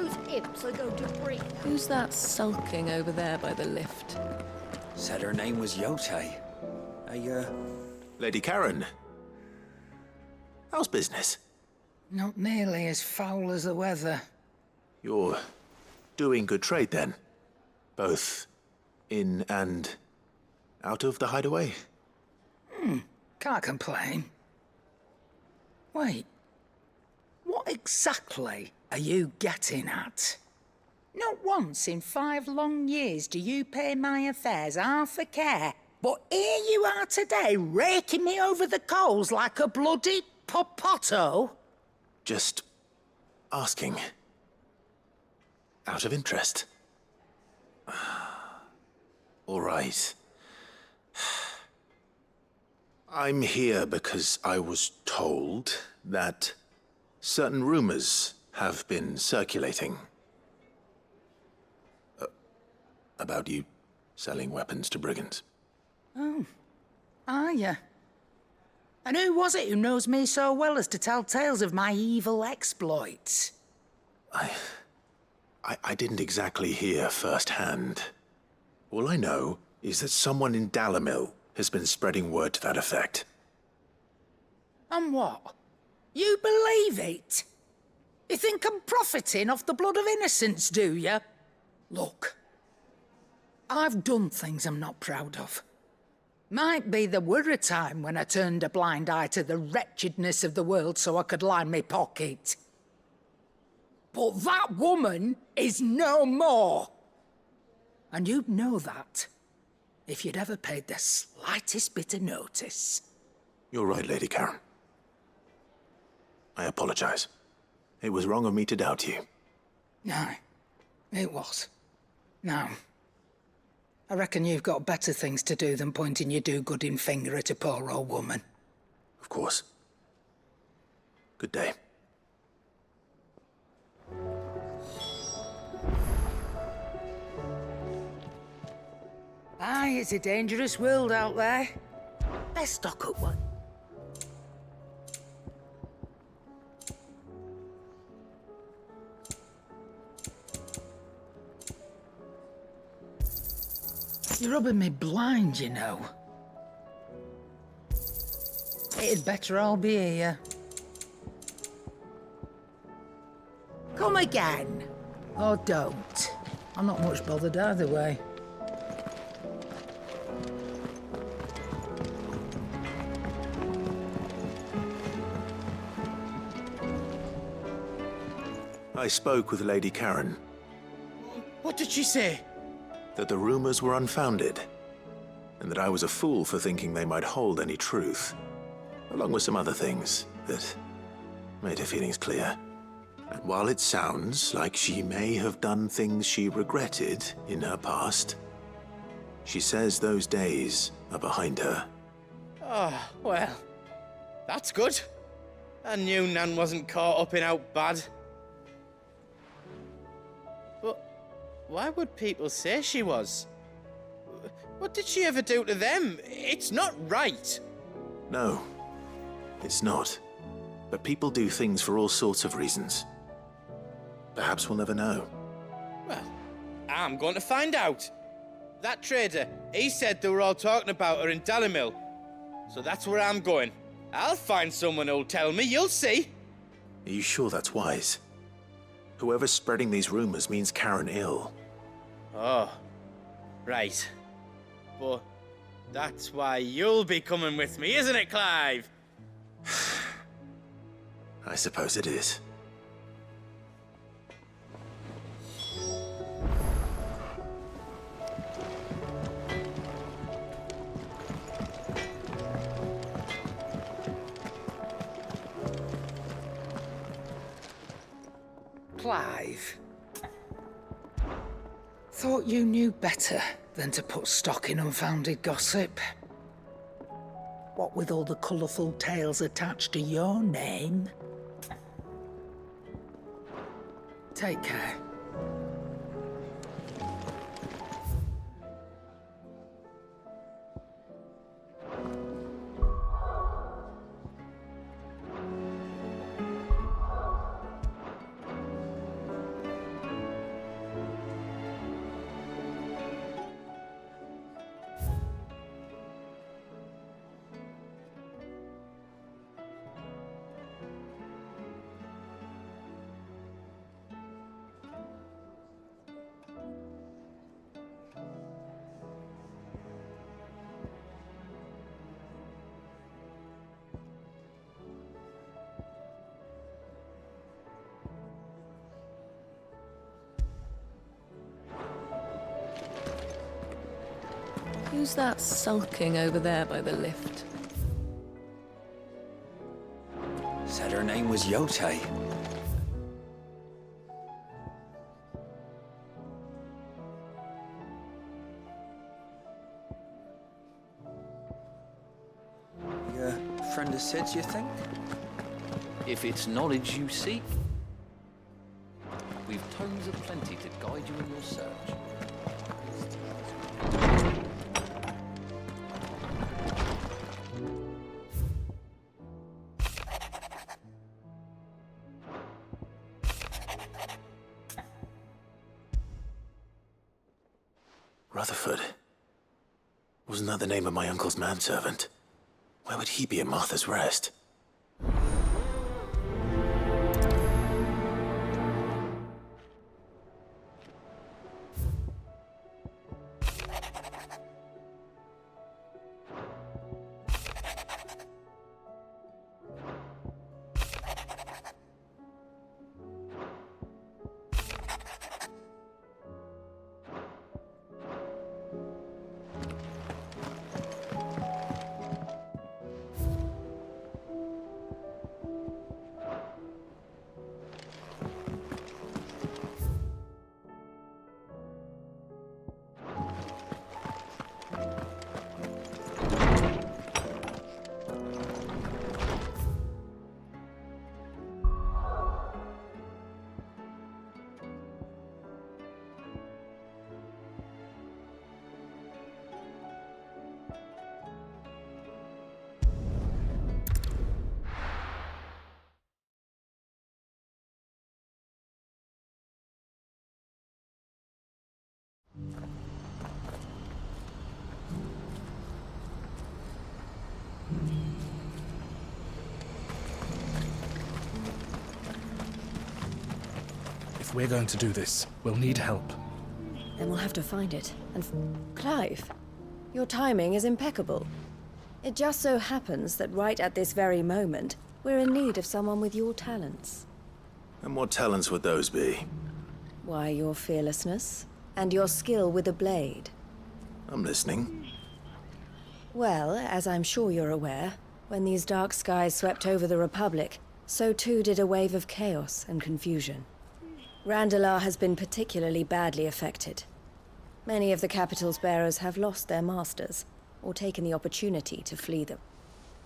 those imps are going to bring. Who's that sulking over there by the lift? Said her name was Yote. Lady Karen. How's business? Not nearly as foul as the weather. You're doing good trade then? Both in and out of the hideaway? Can't complain. Wait. What exactly are you getting at? Not once in 5 long years do you pay my affairs half a care, but here you are today, raking me over the coals like a bloody popoto? Just asking. Out of interest. All right. I'm here because I was told that certain rumors have been circulating. About you selling weapons to brigands. Oh, are you? And who was it who knows me so well as to tell tales of my evil exploits? I didn't exactly hear firsthand. All I know is that someone in Dalamil has been spreading word to that effect. And what? You believe it? You think I'm profiting off the blood of innocents, do you? Look, I've done things I'm not proud of. Might be there were a time when I turned a blind eye to the wretchedness of the world so I could line my pocket. But that woman is no more. And you'd know that if you'd ever paid the slightest bit of notice. You're right, Lady Karen. I apologize. It was wrong of me to doubt you. No, it was. Now, I reckon you've got better things to do than pointing your do-gooding finger at a poor old woman. Of course. Good day. Aye, it's a dangerous world out there. Let's stock up one. You're rubbing me blind, you know. It'd better all be here. Come again. Or don't. I'm not much bothered either way. I spoke with Lady Karen. What did she say? That the rumors were unfounded, and that I was a fool for thinking they might hold any truth, along with some other things that made her feelings clear. And while it sounds like she may have done things she regretted in her past, she says those days are behind her. Oh, well, that's good. I knew Nan wasn't caught up in out bad. But why would people say she was? What did she ever do to them? It's not right. No, it's not. But people do things for all sorts of reasons. Perhaps we'll never know. Well, I'm going to find out. That trader, he said they were all talking about her in Dalamil. So that's where I'm going. I'll find someone who'll tell me, you'll see. Are you sure that's wise? Whoever's spreading these rumors means Karen ill. Oh, right. But that's why you'll be coming with me, isn't it, Clive? I suppose it is. Clive. Thought you knew better than to put stock in unfounded gossip. What with all the colourful tales attached to your name. Take care. Who's that sulking over there by the lift? Said her name was Yote. Your friend of Sid's, you think? If it's knowledge you seek, we've tomes aplenty to guide you in your search. Rutherford. Wasn't that the name of my uncle's manservant? Where would he be at Martha's Rest? If we're going to do this, we'll need help. Then we'll have to find it. And Clive, your timing is impeccable. It just so happens that right at this very moment, we're in need of someone with your talents. And what talents would those be? Why, your fearlessness and your skill with a blade. I'm listening. Well, as I'm sure you're aware, when these dark skies swept over the Republic, so too did a wave of chaos and confusion. Randalar has been particularly badly affected. Many of the capital's bearers have lost their masters, or taken the opportunity to flee them.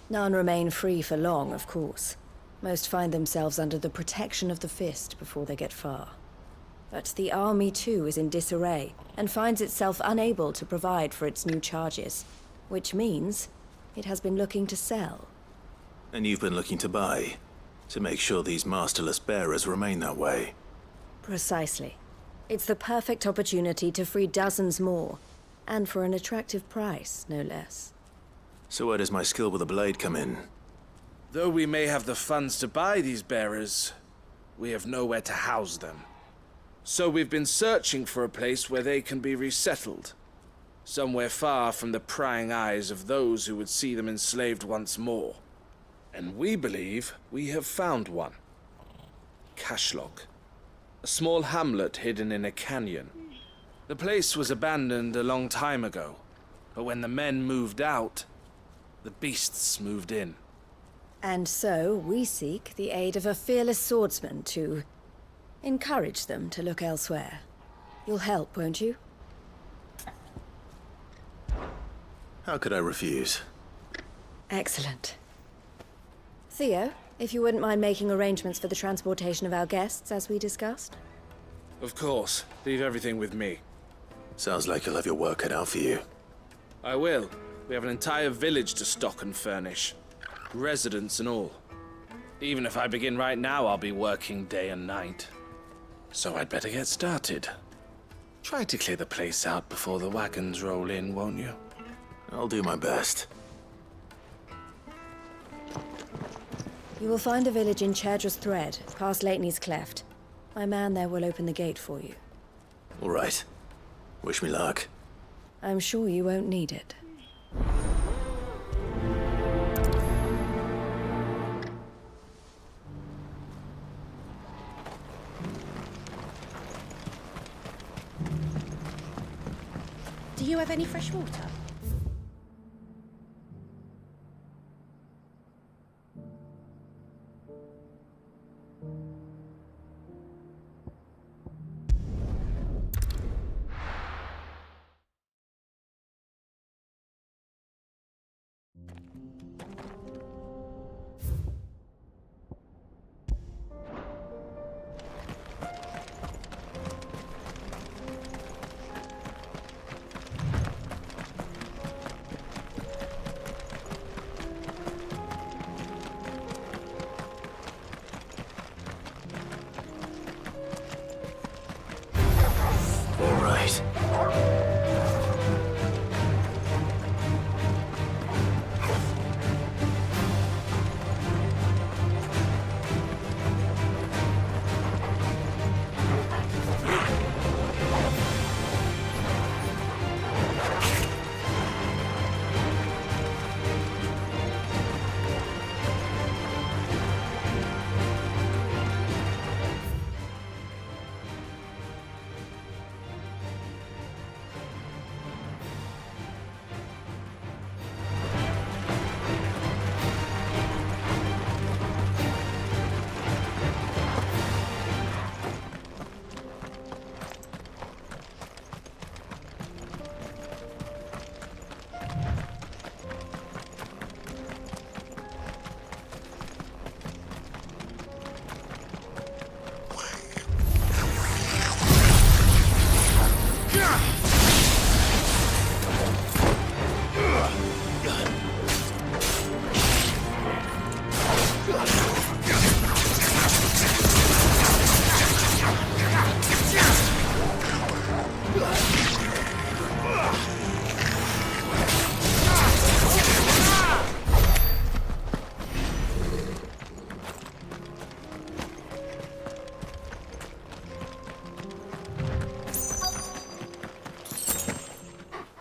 None remain free for long, of course. Most find themselves under the protection of the Fist before they get far. But the army too is in disarray, and finds itself unable to provide for its new charges, which means it has been looking to sell. And you've been looking to buy, to make sure these masterless bearers remain that way. Precisely. It's the perfect opportunity to free dozens more, and for an attractive price, no less. So where does my skill with a blade come in? Though we may have the funds to buy these bearers, we have nowhere to house them. So we've been searching for a place where they can be resettled. Somewhere far from the prying eyes of those who would see them enslaved once more. And we believe we have found one. Cashlog. A small hamlet hidden in a canyon. The place was abandoned a long time ago, but when the men moved out, the beasts moved in. And so we seek the aid of a fearless swordsman to encourage them to look elsewhere. You'll help, won't you? How could I refuse? Excellent. Theo, if you wouldn't mind making arrangements for the transportation of our guests, as we discussed. Of course. Leave everything with me. Sounds like you'll have your work cut out for you. I will. We have an entire village to stock and furnish. Residents and all. Even if I begin right now, I'll be working day and night. So I'd better get started. Try to clear the place out before the wagons roll in, won't you? I'll do my best. You will find a village in Chadra's Thread, past Lateney's Cleft. My man there will open the gate for you. All right. Wish me luck. I'm sure you won't need it. Do you have any fresh water?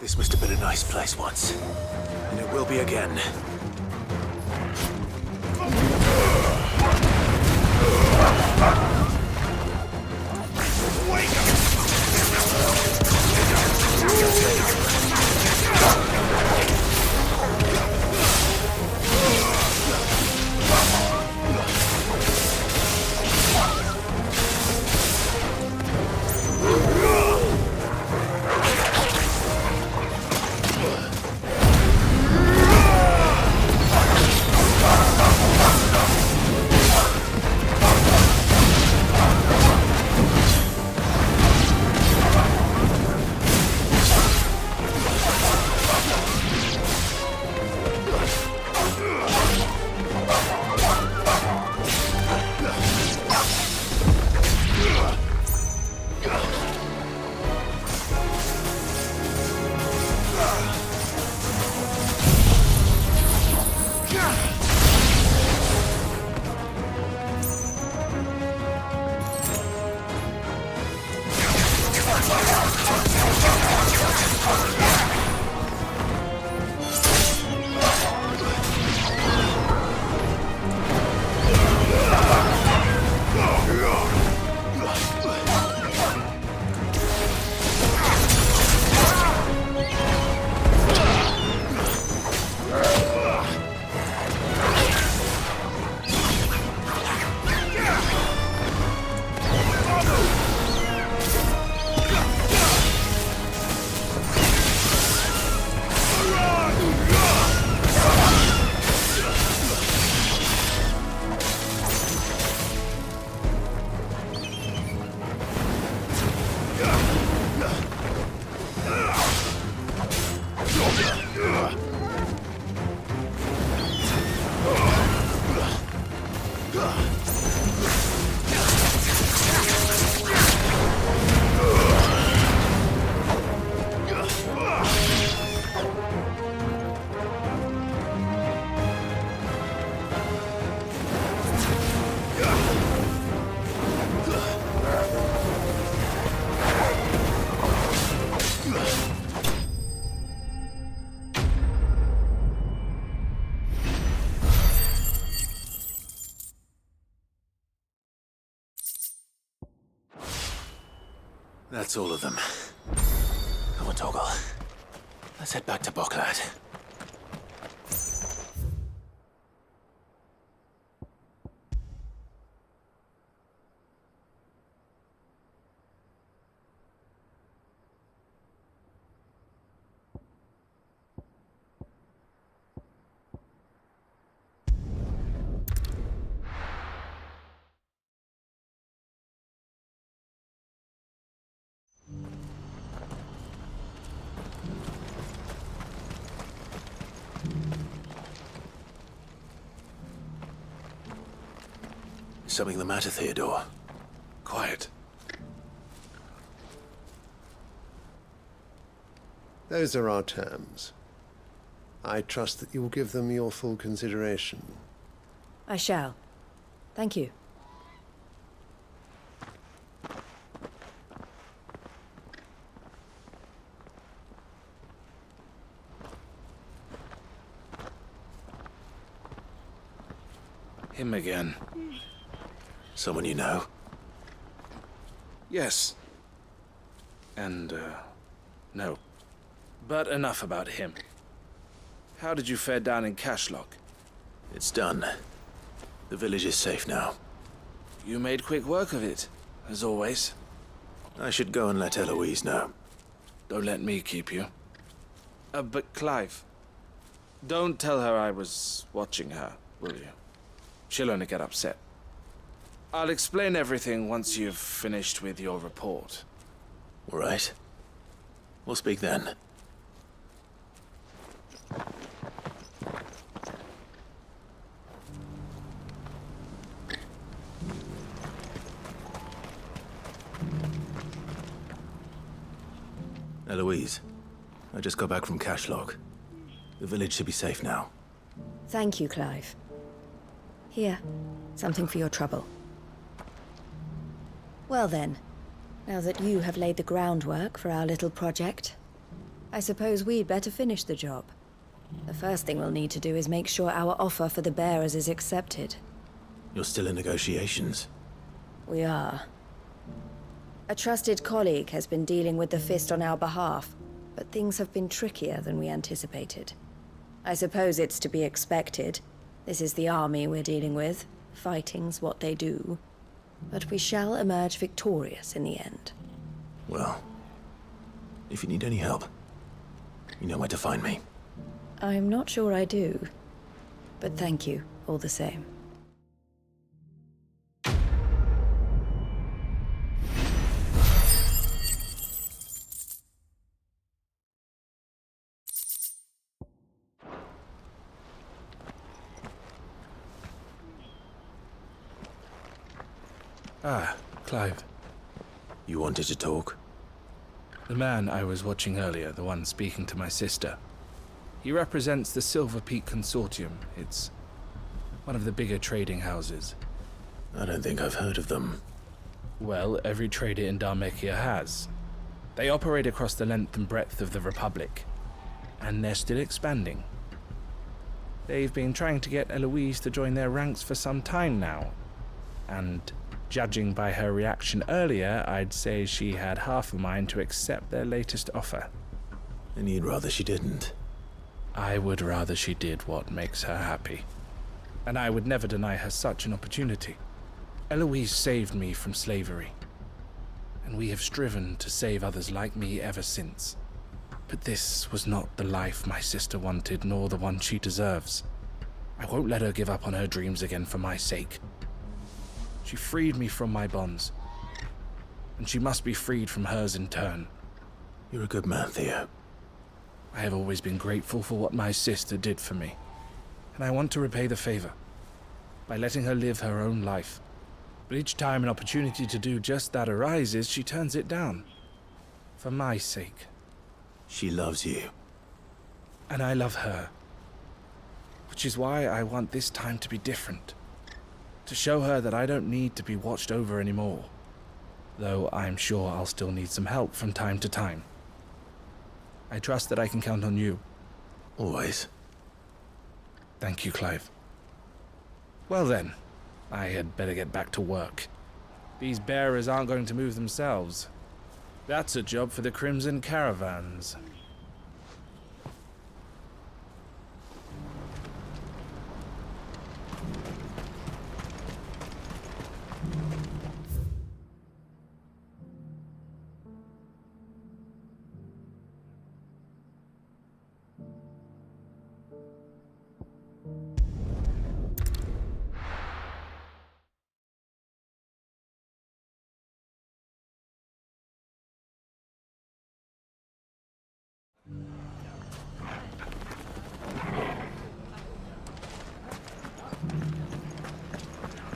This must have been a nice place once. And it will be again. That's all of them. Come on, Toggle. Let's head back to Boklad. Something the matter, Theodore? Quiet. Those are our terms. I trust that you will give them your full consideration. I shall. Thank you. Him again. Someone you know? Yes. And, no. But enough about him. How did you fare down in Cashlock? It's done. The village is safe now. You made quick work of it, as always. I should go and let Eloise know. Don't let me keep you. But Clive, don't tell her I was watching her, will you? She'll only get upset. I'll explain everything once you've finished with your report. All right. We'll speak then. Eloise, I just got back from Cashlock. The village should be safe now. Thank you, Clive. Here, something for your trouble. Well then, now that you have laid the groundwork for our little project, I suppose we'd better finish the job. The first thing we'll need to do is make sure our offer for the bearers is accepted. You're still in negotiations. We are. A trusted colleague has been dealing with the Fist on our behalf, but things have been trickier than we anticipated. I suppose it's to be expected. This is the army we're dealing with. Fighting's what they do. But we shall emerge victorious in the end. Well, if you need any help, you know where to find me. I'm not sure I do. But thank you, all the same. Ah, Clive. You wanted to talk? The man I was watching earlier, the one speaking to my sister. He represents the Silver Peak Consortium. It's one of the bigger trading houses. I don't think I've heard of them. Well, every trader in Dharmekia has. They operate across the length and breadth of the Republic, and they're still expanding. They've been trying to get Eloise to join their ranks for some time now, and judging by her reaction earlier, I'd say she had half a mind to accept their latest offer. And you'd rather she didn't? I would rather she did what makes her happy. And I would never deny her such an opportunity. Eloise saved me from slavery, and we have striven to save others like me ever since. But this was not the life my sister wanted, nor the one she deserves. I won't let her give up on her dreams again for my sake. She freed me from my bonds, and she must be freed from hers in turn. You're a good man, Theo. I have always been grateful for what my sister did for me, and I want to repay the favor by letting her live her own life. But each time an opportunity to do just that arises, she turns it down. For my sake. She loves you. And I love her. Which is why I want this time to be different. To show her that I don't need to be watched over anymore. Though I'm sure I'll still need some help from time to time. I trust that I can count on you. Always. Thank you, Clive. Well then, I had better get back to work. These bearers aren't going to move themselves. That's a job for the Crimson Caravans.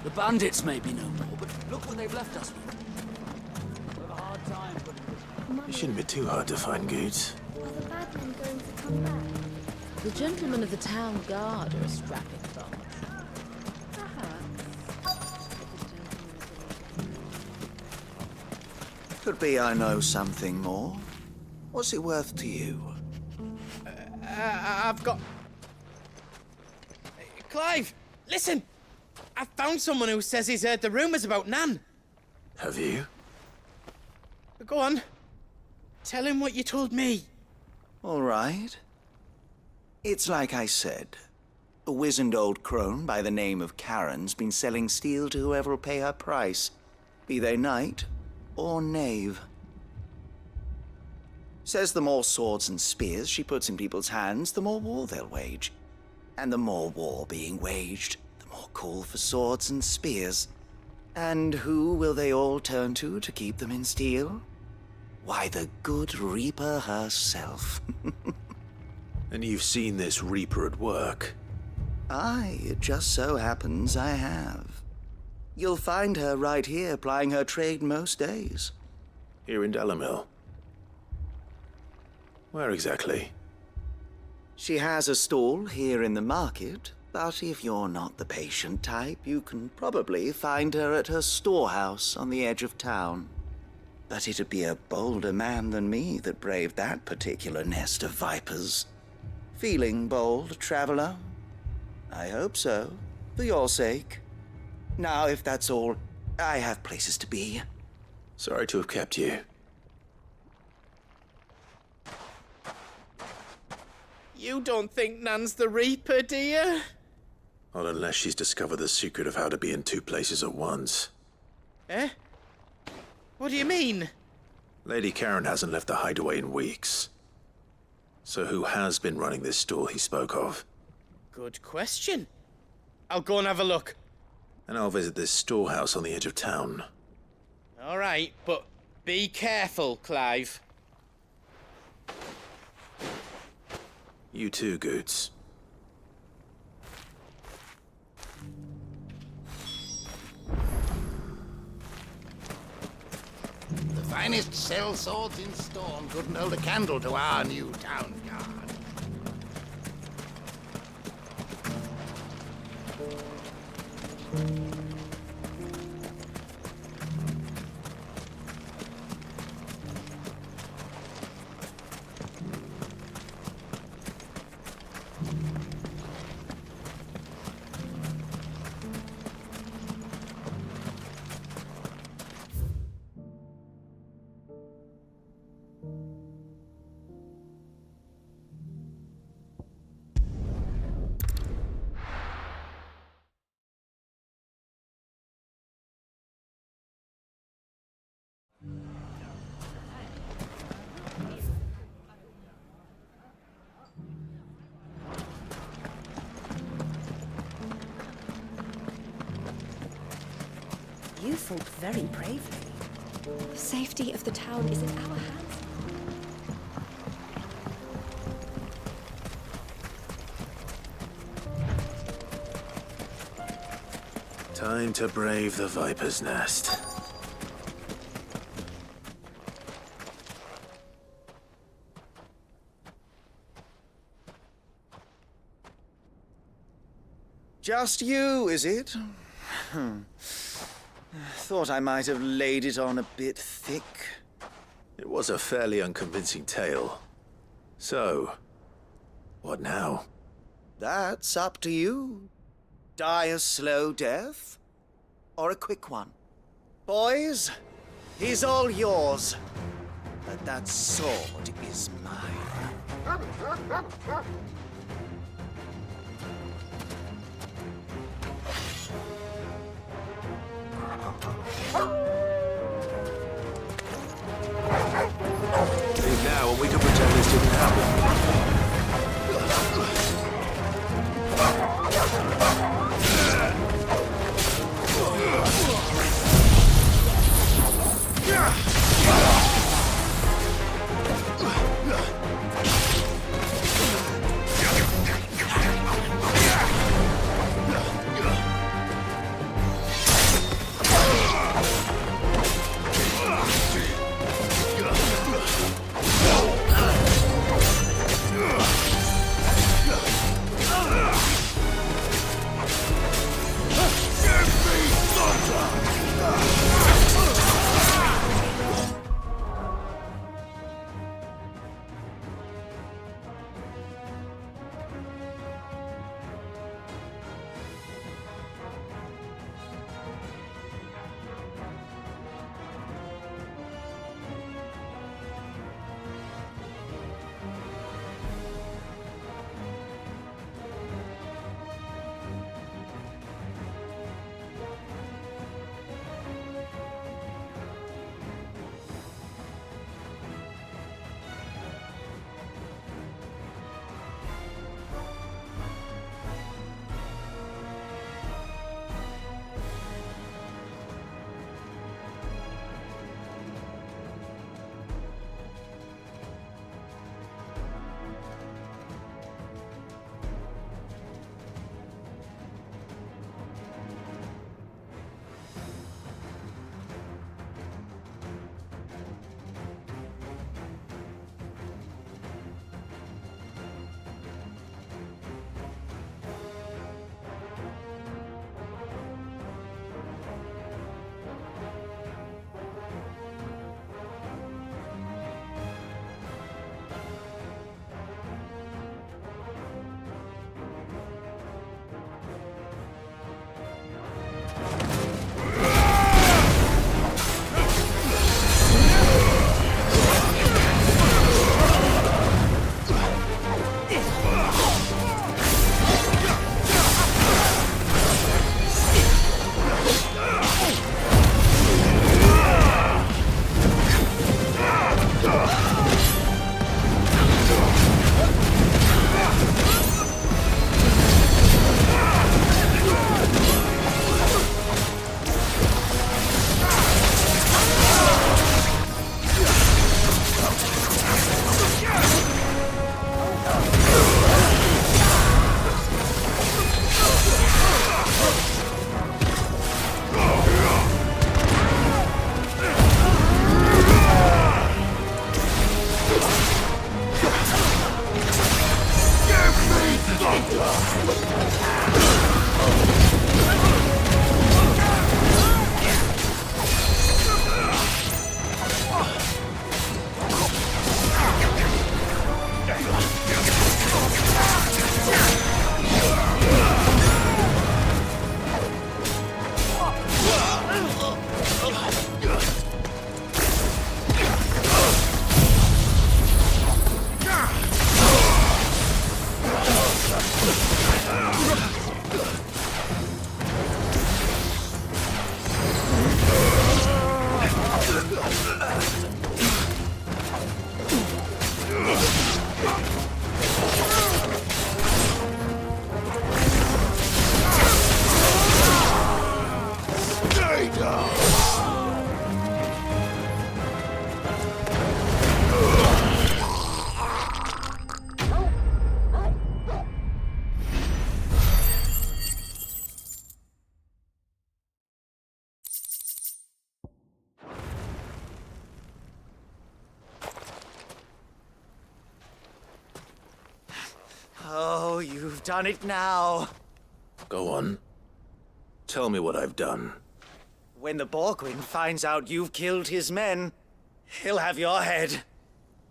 The bandits may be no more, but look what they've left us with. We'll have a hard time putting this. It shouldn't be too hard to find goods. Are the bad men going to come back? The gentlemen of the town guard are a strapping bunch. Could be I know something more. What's it worth to you? I've got... Clive, listen! I found someone who says he's heard the rumors about Nan. Have you? Go on. Tell him what you told me. All right. It's like I said. A wizened old crone by the name of Karen's been selling steel to whoever will pay her price, be they knight or knave. Says the more swords and spears she puts in people's hands, the more war they'll wage. And the more war being waged, the more call for swords and spears. And who will they all turn to keep them in steel? Why, the good Reaper herself. And you've seen this Reaper at work? Aye, it just so happens I have. You'll find her right here plying her trade most days. Here in Delamil? Where exactly? She has a stall here in the market, but if you're not the patient type, you can probably find her at her storehouse on the edge of town. But it'd be a bolder man than me that braved that particular nest of vipers. Feeling bold, traveler? I hope so, for your sake. Now, if that's all, I have places to be. Sorry to have kept you. You don't think Nan's the Reaper, do you? Not unless she's discovered the secret of how to be in two places at once. Eh? What do you mean? Lady Karen hasn't left the hideaway in weeks. So who has been running this stall he spoke of? Good question. I'll go and have a look. And I'll visit this storehouse on the edge of town. All right, but be careful, Clive. You too, Goots. The finest sell swords in Storm couldn't hold a candle to our new town guard. You fought very bravely. The safety of the town is in our hands. Time to brave the Viper's Nest. Just you, is it? Thought I might have laid it on a bit thick. It was a fairly unconvincing tale. So, what now? That's up to you. Die a slow death, or a quick one. Boys, he's all yours. But that sword is mine. Leave now and we can pretend this didn't happen. You've done it now. Go on. Tell me what I've done. When the Borgwyn finds out you've killed his men, he'll have your head.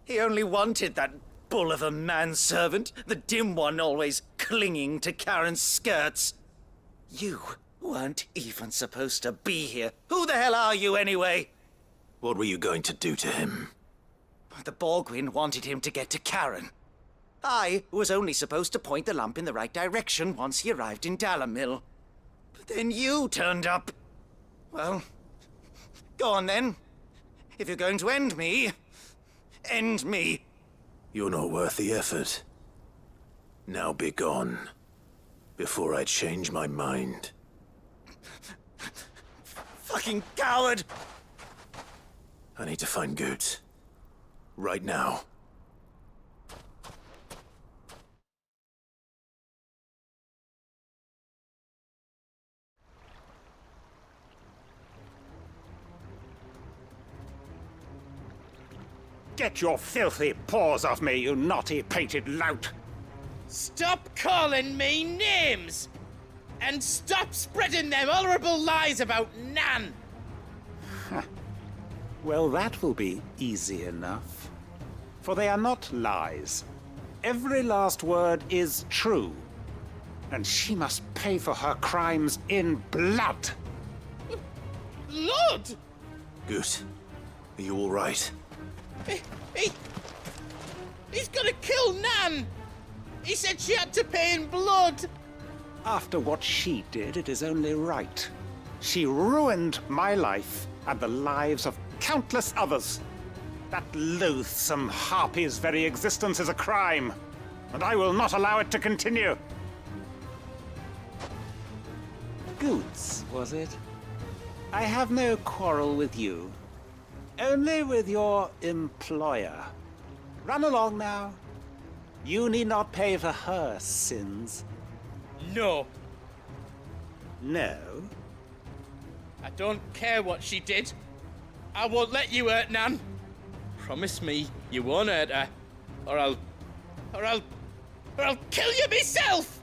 He only wanted that bull of a manservant, the dim one always clinging to Karen's skirts. You weren't even supposed to be here. Who the hell are you anyway? What were you going to do to him? The Borgwyn wanted him to get to Karen. I was only supposed to point the lamp in the right direction once he arrived in Dalamil. But then you turned up. Well, go on then. If you're going to end me, end me. You're not worth the effort. Now be gone, before I change my mind. Fucking coward! I need to find Goots. Right now. Get your filthy paws off me, you naughty painted lout! Stop calling me names! And stop spreading them horrible lies about Nan! Well, that will be easy enough. For they are not lies. Every last word is true. And she must pay for her crimes in blood. Blood? Goot, are you all right? He's gonna kill Nan! He said she had to pay in blood! After what she did, it is only right. She ruined my life and the lives of countless others. That loathsome harpy's very existence is a crime, and I will not allow it to continue. Goots, was it? I have no quarrel with you. Only with your employer. Run along now. You need not pay for her sins. No. No? I don't care what she did. I won't let you hurt Nan. Promise me you won't hurt her, or I'll kill you myself!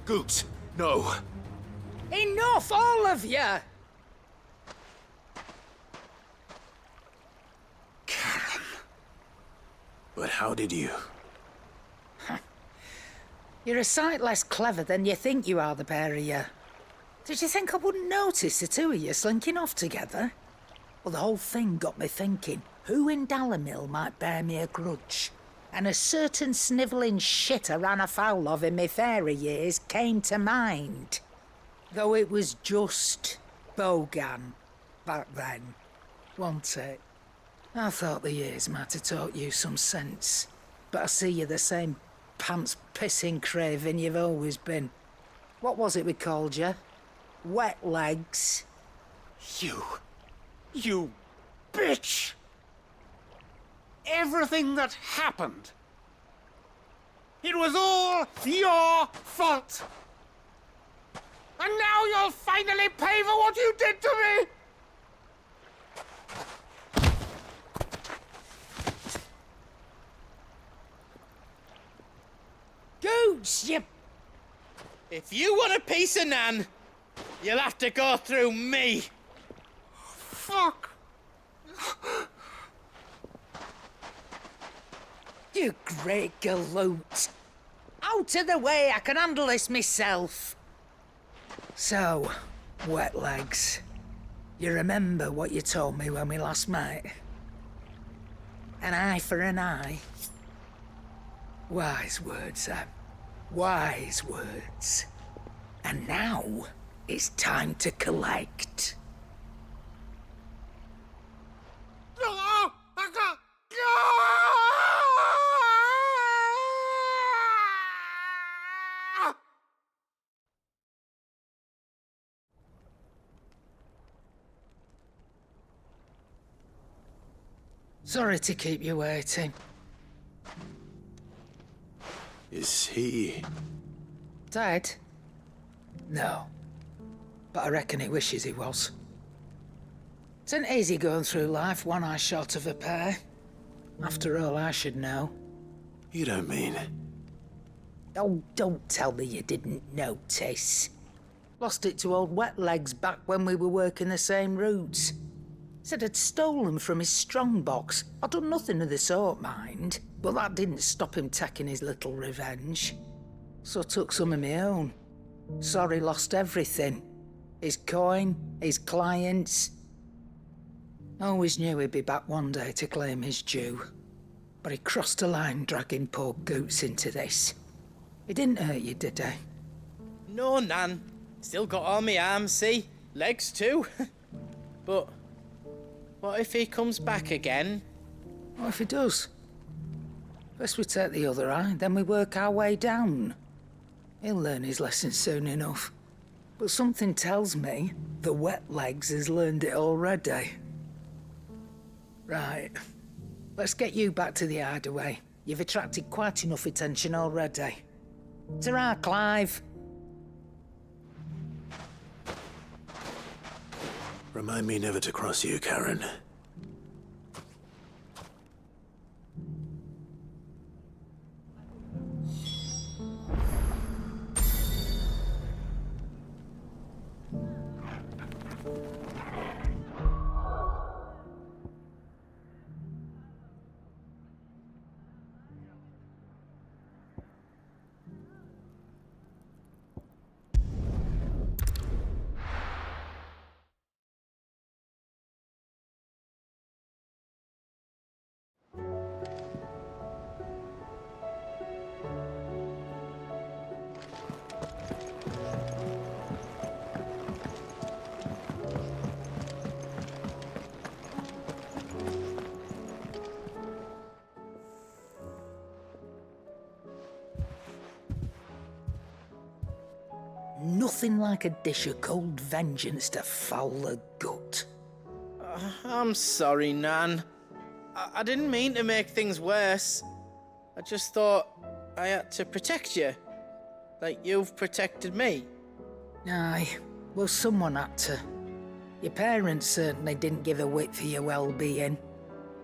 Goots, no. Enough, all of you! Karen. But how did you? You're a sight less clever than you think you are, the pair of you. Did you think I wouldn't notice the two of you slinking off together? Well, the whole thing got me thinking, who in Dalamil might bear me a grudge? And a certain snivelling shit I ran afoul of in my fairy years came to mind. Though it was just Bogan back then, wasn't it? I thought the years might have taught you some sense, but I see you're the same pants-pissing craven you've always been. What was it we called you? Wet legs? You bitch! Everything that happened, it was all your fault! And now you'll finally pay for what you did to me! Goots, you... If you want a piece of Nan, you'll have to go through me. Fuck! You great galoot. Out of the way, I can handle this myself. So, wet legs, you remember what you told me when we last met? An eye for an eye. Wise words, Sam. Wise words. And now, it's time to collect. Sorry to keep you waiting. Is he... Dead? No. But I reckon he wishes he was. It's an easy going through life, one eye short of a pair. After all, I should know. You don't mean... Oh, don't tell me you didn't notice. Lost it to old Wet Legs back when we were working the same routes. Said I'd stolen from his strongbox. I'd done nothing of the sort, mind, but that didn't stop him taking his little revenge. So I took some of my own. Sorry, lost everything. His coin, his clients. Always knew he'd be back one day to claim his due. But he crossed a line dragging poor Goots into this. He didn't hurt you, did he? No, Nan. Still got all my arms, see? Legs too. But what if he comes back again? What if he does? First we take the other eye, then we work our way down. He'll learn his lesson soon enough. But something tells me the Wet Legs has learned it already. Right. Let's get you back to the hideaway. You've attracted quite enough attention already. Ta-ra, Clive. Remind me never to cross you, Karen. Nothing like a dish of cold vengeance to foul the gut. I'm sorry, Nan. I didn't mean to make things worse. I just thought I had to protect you. Like you've protected me. Aye, well, someone had to. Your parents certainly didn't give a whit for your well-being.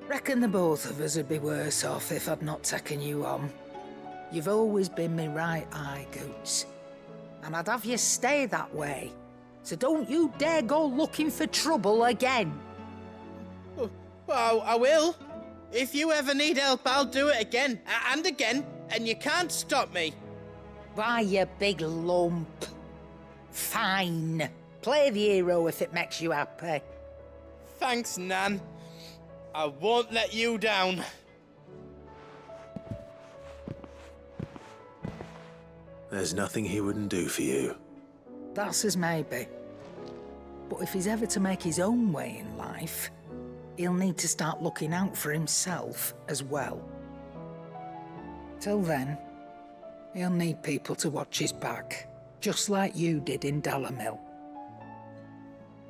Reckon the both of us would be worse off if I'd not taken you on. You've always been me right eye, Goots. And I'd have you stay that way. So don't you dare go looking for trouble again. Well, I will. If you ever need help, I'll do it again and again, and you can't stop me. Why, you big lump. Fine. Play the hero if it makes you happy. Thanks, Nan. I won't let you down. There's nothing he wouldn't do for you. That's as maybe. But if he's ever to make his own way in life, he'll need to start looking out for himself as well. Till then, he'll need people to watch his back, just like you did in Dalamil.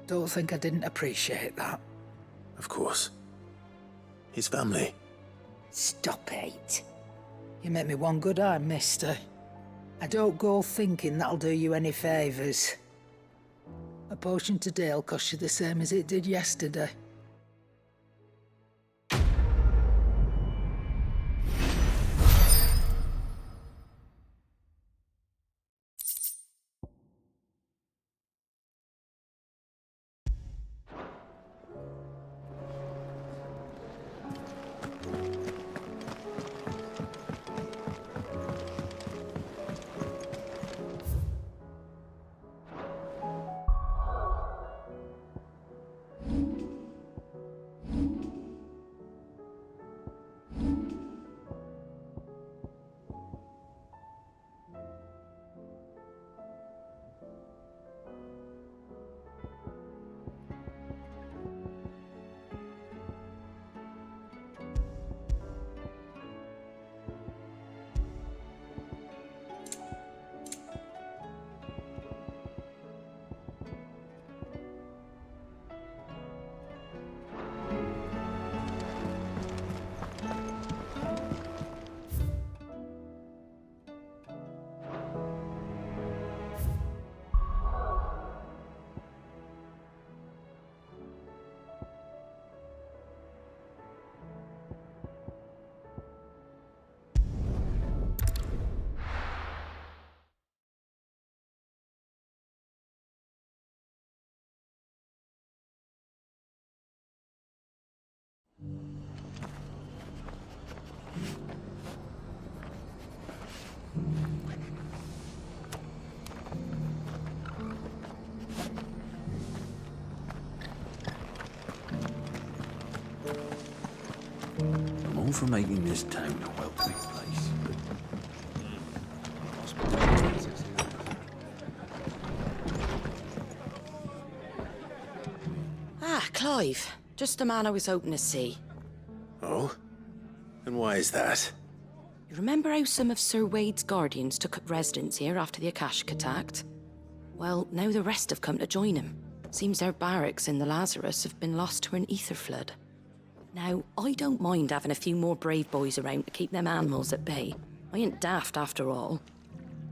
Don't think I didn't appreciate that. Of course. His family. Stop it. You make me one good eye, mister. I don't go thinking that'll do you any favours. A potion today'll cost you the same as it did yesterday. for making this town a welcoming place. Ah, Clive. Just the man I was hoping to see. Oh? And why is that? You remember how some of Sir Wade's guardians took up residence here after the Akashic attacked? Well, now the rest have come to join him. Seems their barracks in the Lazarus have been lost to an ether flood. Now, I don't mind having a few more brave boys around to keep them animals at bay. I ain't daft after all.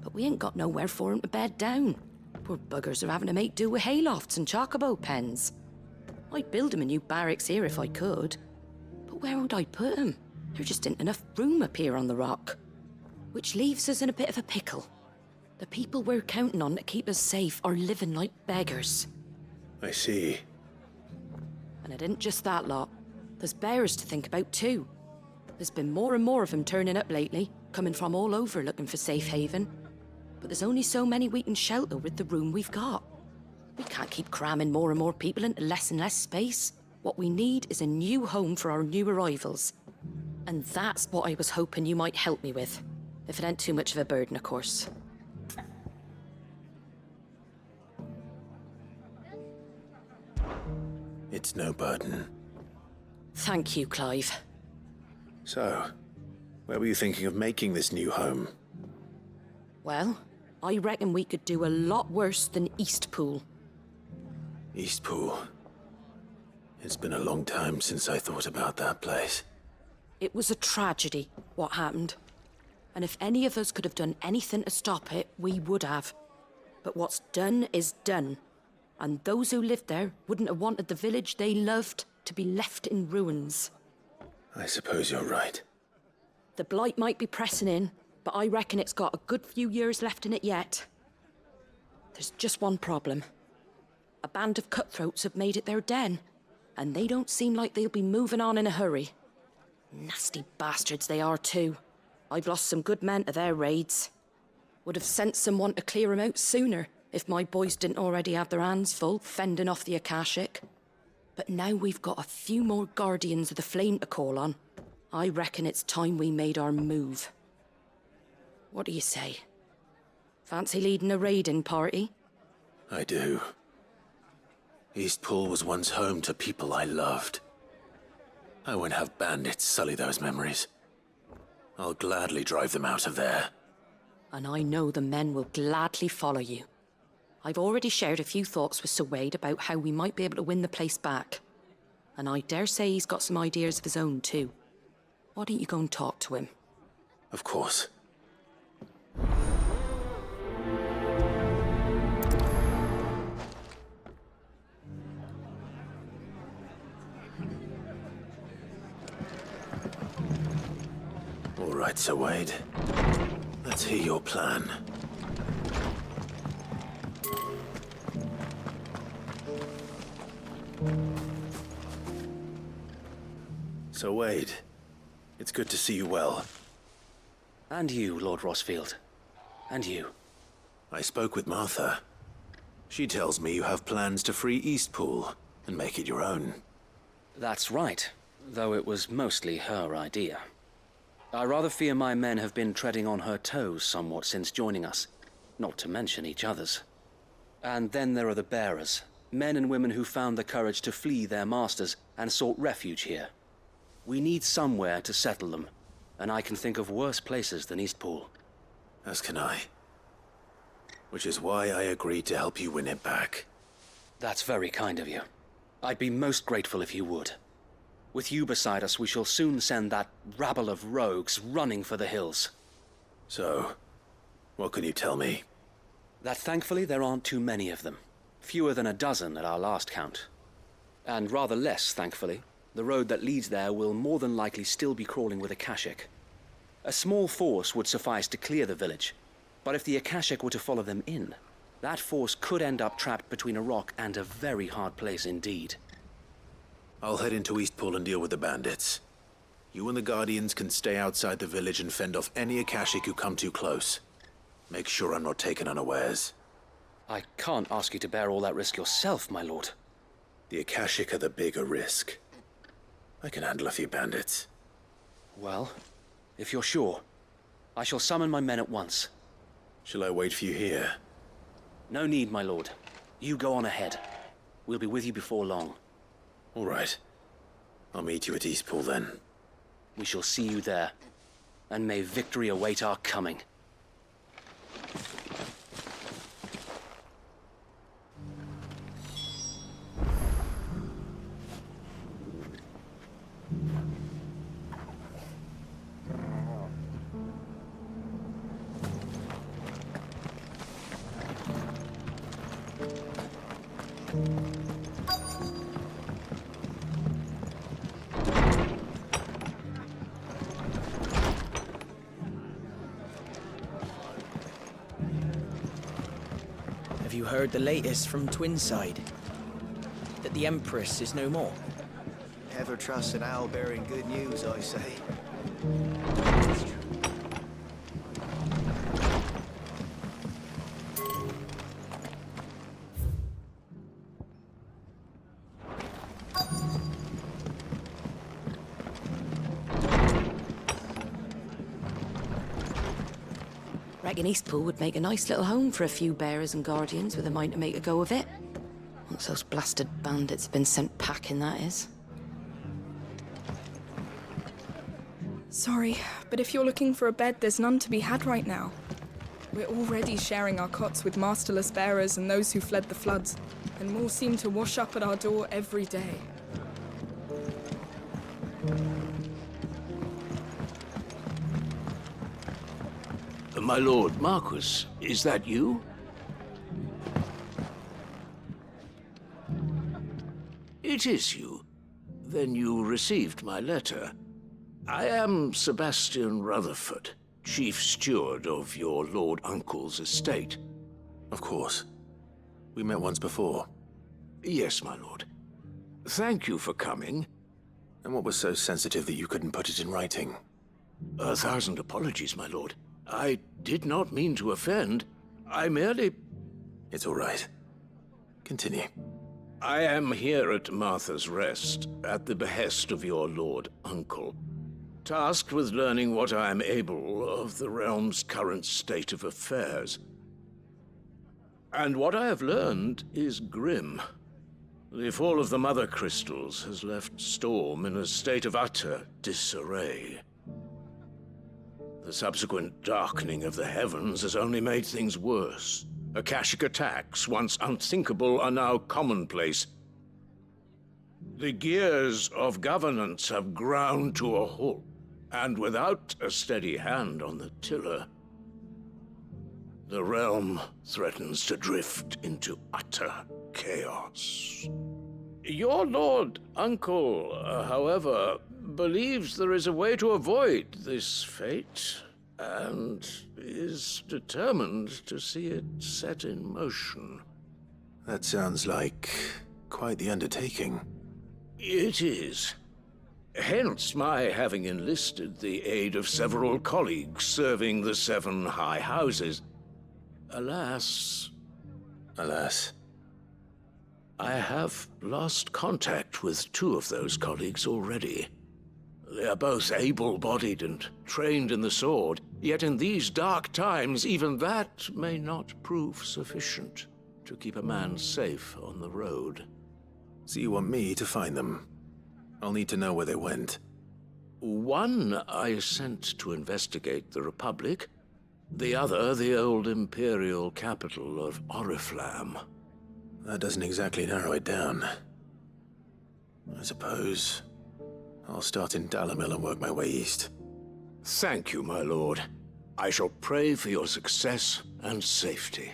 But we ain't got nowhere for 'em to bed down. Poor buggers are having to make do with haylofts and chocobo pens. I'd build 'em a new barracks here if I could. But where would I put 'em? There just ain't enough room up here on the rock. Which leaves us in a bit of a pickle. The people we're counting on to keep us safe are living like beggars. I see. And it ain't just that lot. There's bears to think about too. There's been more and more of them turning up lately, coming from all over looking for safe haven. But there's only so many we can shelter with the room we've got. We can't keep cramming more and more people into less and less space. What we need is a new home for our new arrivals. And that's what I was hoping you might help me with. If it ain't too much of a burden, of course. It's no burden. Thank you, Clive. So, where were you thinking of making this new home? Well, I reckon we could do a lot worse than Eastpool. Eastpool. It's been a long time since I thought about that place. It was a tragedy, what happened. And if any of us could have done anything to stop it, we would have. But what's done is done. And those who lived there wouldn't have wanted the village they loved to be left in ruins. I suppose you're right. The blight might be pressing in, but I reckon it's got a good few years left in it yet. There's just one problem. A band of cutthroats have made it their den, and they don't seem like they'll be moving on in a hurry. Nasty bastards they are too. I've lost some good men to their raids. Would have sent someone to clear 'em out sooner if my boys didn't already have their hands full fending off the Akashic. But now we've got a few more guardians of the flame to call on. I reckon it's time we made our move. What do you say? Fancy leading a raiding party? I do. Eastpool was once home to people I loved. I won't have bandits sully those memories. I'll gladly drive them out of there. And I know the men will gladly follow you. I've already shared a few thoughts with Sir Wade about how we might be able to win the place back. And I dare say he's got some ideas of his own too. Why don't you go and talk to him? Of course. All right, Sir Wade. Let's hear your plan. So, Wade, it's good to see you well. And you, Lord Rossfield. And you. I spoke with Martha. She tells me you have plans to free Eastpool and make it your own. That's right, though it was mostly her idea. I rather fear my men have been treading on her toes somewhat since joining us, not to mention each other's. And then there are the bearers, men and women who found the courage to flee their masters and sought refuge here. We need somewhere to settle them, and I can think of worse places than Eastpool. As can I. Which is why I agreed to help you win it back. That's very kind of you. I'd be most grateful if you would. With you beside us, we shall soon send that rabble of rogues running for the hills. So, what can you tell me? That thankfully there aren't too many of them. Fewer than a dozen at our last count. And rather less, thankfully. The road that leads there will more than likely still be crawling with Akashic. A small force would suffice to clear the village, but if the Akashic were to follow them in, that force could end up trapped between a rock and a very hard place indeed. I'll head into Eastpool and deal with the bandits. You and the Guardians can stay outside the village and fend off any Akashic who come too close. Make sure I'm not taken unawares. I can't ask you to bear all that risk yourself, my lord. The Akashic are the bigger risk. I can handle a few bandits. Well, if you're sure, I shall summon my men at once. Shall I wait for you here? No need, my lord. You go on ahead. We'll be with you before long. All right. I'll meet you at Eastpool then. We shall see you there, and may victory await our coming. Have you heard the latest from Twinside? That the Empress is no more? Ever trust an owl bearing good news, I say. Reckon Eastpool would make a nice little home for a few bearers and guardians with a mind to make a go of it. Once those blasted bandits have been sent packing, that is. Sorry, but if you're looking for a bed, there's none to be had right now. We're already sharing our cots with masterless bearers and those who fled the floods, and more seem to wash up at our door every day. My lord Marquis, is that you? It is you. Then you received my letter. I am Sebastian Rutherford, chief steward of your lord uncle's estate. Of course. We met once before. Yes, my lord. Thank you for coming. And what was so sensitive that you couldn't put it in writing? 1,000 apologies, my lord. I did not mean to offend. I merely... It's all right. Continue. I am here at Martha's Rest, at the behest of your lord uncle, tasked with learning what I am able of the realm's current state of affairs. And what I have learned is grim. The fall of the Mother Crystals has left Storm in a state of utter disarray. The subsequent darkening of the heavens has only made things worse. Akashic attacks, once unthinkable, are now commonplace. The gears of governance have ground to a halt, and without a steady hand on the tiller, the realm threatens to drift into utter chaos. Your lord uncle, however, believes there is a way to avoid this fate, and is determined to see it set in motion. That sounds like quite the undertaking. It is. Hence my having enlisted the aid of several colleagues serving the 7 high houses. Alas... Alas? I have lost contact with 2 of those colleagues already. They are both able-bodied and trained in the sword, yet in these dark times, even that may not prove sufficient to keep a man safe on the road. So you want me to find them? I'll need to know where they went. One I sent to investigate the Republic, the other the old Imperial capital of Oriflamme. That doesn't exactly narrow it down. I suppose I'll start in Dalamil and work my way east. Thank you, my lord. I shall pray for your success and safety.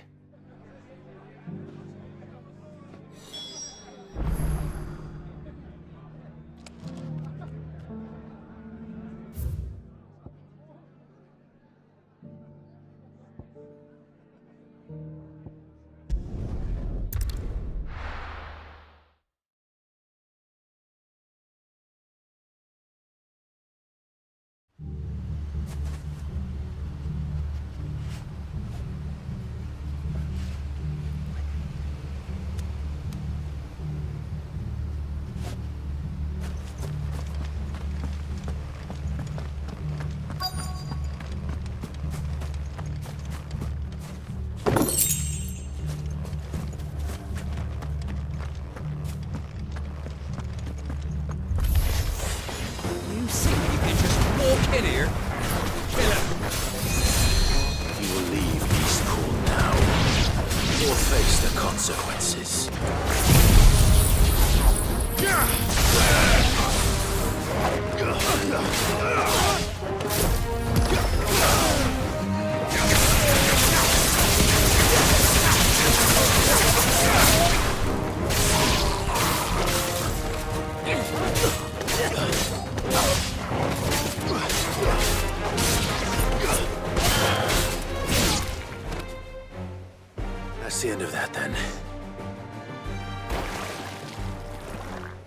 That's the end of that, then.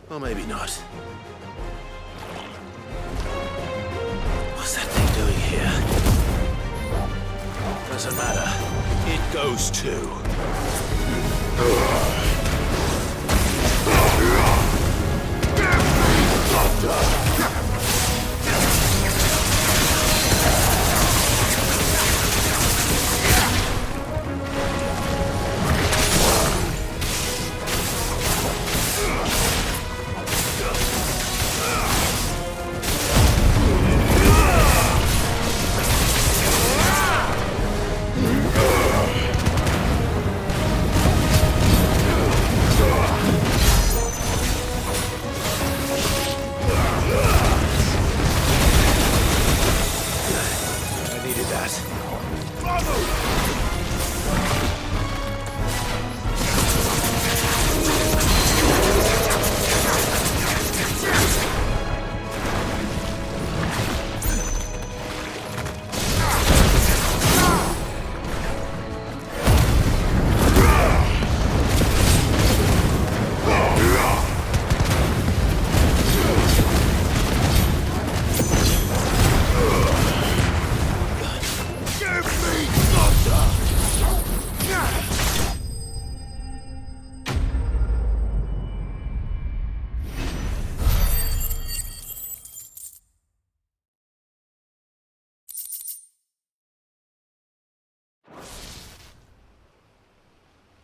Or maybe not. What's that thing doing here? Doesn't matter. It goes too.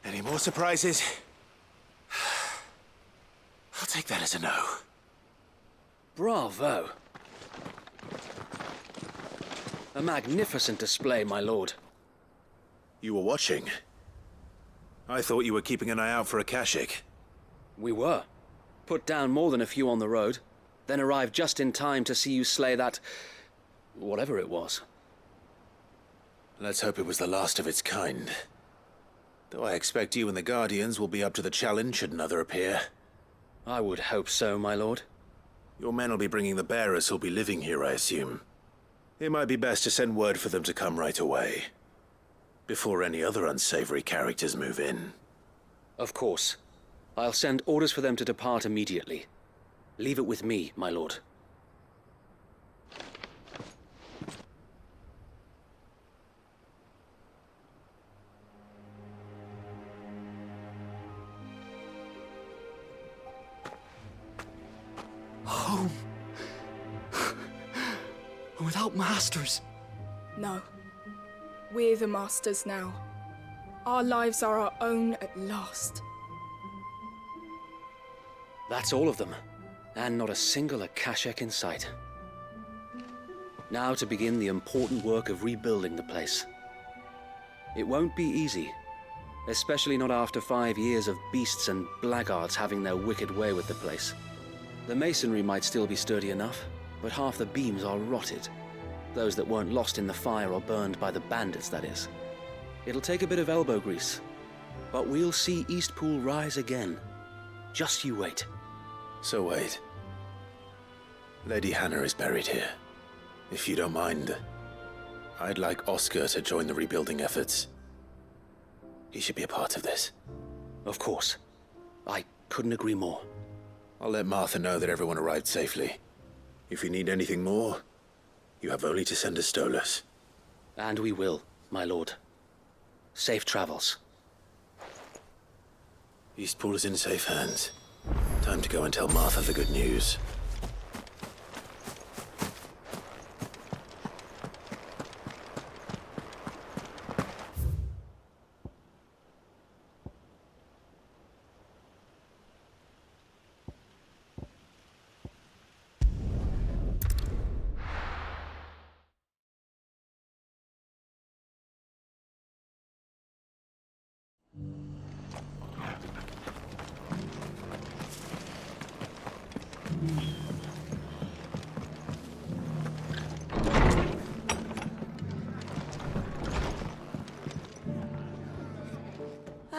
Any more surprises? I'll take that as a no. Bravo. A magnificent display, my lord. You were watching? I thought you were keeping an eye out for a Kashik. We were. Put down more than a few on the road, then arrived just in time to see you slay that... whatever it was. Let's hope it was the last of its kind. Though I expect you and the Guardians will be up to the challenge should another appear. I would hope so, my lord. Your men will be bringing the bearers who'll be living here, I assume. It might be best to send word for them to come right away, before any other unsavory characters move in. Of course. I'll send orders for them to depart immediately. Leave it with me, my lord. Home. Without masters. No. We're the masters now. Our lives are our own at last. That's all of them, and not a single Akashek in sight. Now to begin the important work of rebuilding the place. It won't be easy, especially not after 5 years of beasts and blackguards having their wicked way with the place. The masonry might still be sturdy enough, but half the beams are rotted. Those that weren't lost in the fire or burned by the bandits, that is. It'll take a bit of elbow grease, but we'll see Eastpool rise again. Just you wait. So wait. Lady Hannah is buried here. If you don't mind, I'd like Oscar to join the rebuilding efforts. He should be a part of this. Of course. I couldn't agree more. I'll let Martha know that everyone arrived safely. If you need anything more, you have only to send a Stolas. And we will, my lord. Safe travels. Eastpool is in safe hands. Time to go and tell Martha the good news.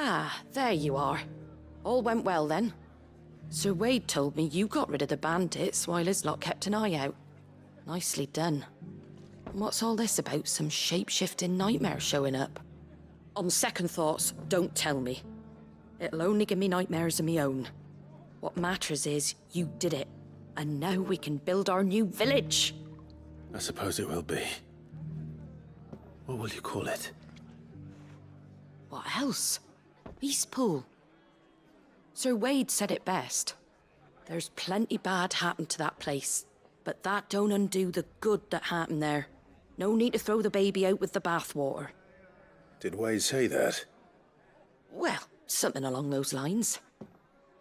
Ah, there you are. All went well then. Sir Wade told me you got rid of the bandits while his lot kept an eye out. Nicely done. And what's all this about some shape-shifting nightmare showing up? On second thoughts, don't tell me. It'll only give me nightmares of me own. What matters is, you did it. And now we can build our new village. I suppose it will be. What will you call it? What else? Eastpool. Sir Wade said it best. There's plenty bad happened to that place, but that don't undo the good that happened there. No need to throw the baby out with the bathwater. Did Wade say that? Well, something along those lines.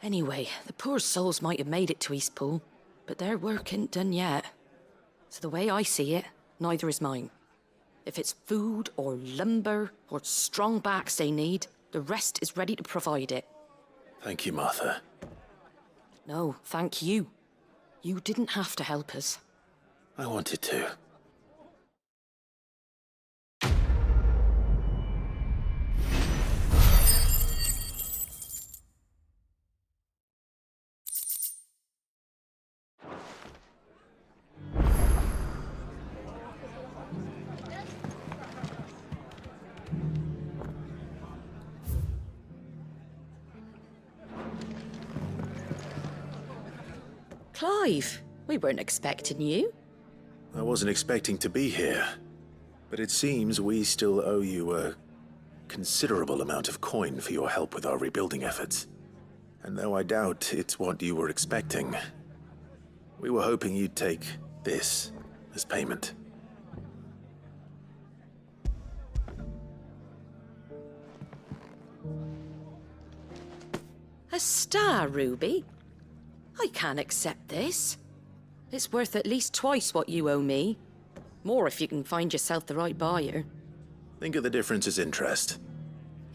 Anyway, the poor souls might have made it to Eastpool, but their work ain't done yet. So the way I see it, neither is mine. If it's food or lumber or strong backs they need, the rest is ready to provide it. Thank you, Martha. No, thank you. You didn't have to help us. I wanted to. Clive, we weren't expecting you. I wasn't expecting to be here, but it seems we still owe you a considerable amount of coin for your help with our rebuilding efforts. And though I doubt it's what you were expecting, we were hoping you'd take this as payment. A star ruby? I can't accept this. It's worth at least twice what you owe me. More if you can find yourself the right buyer. Think of the difference as interest.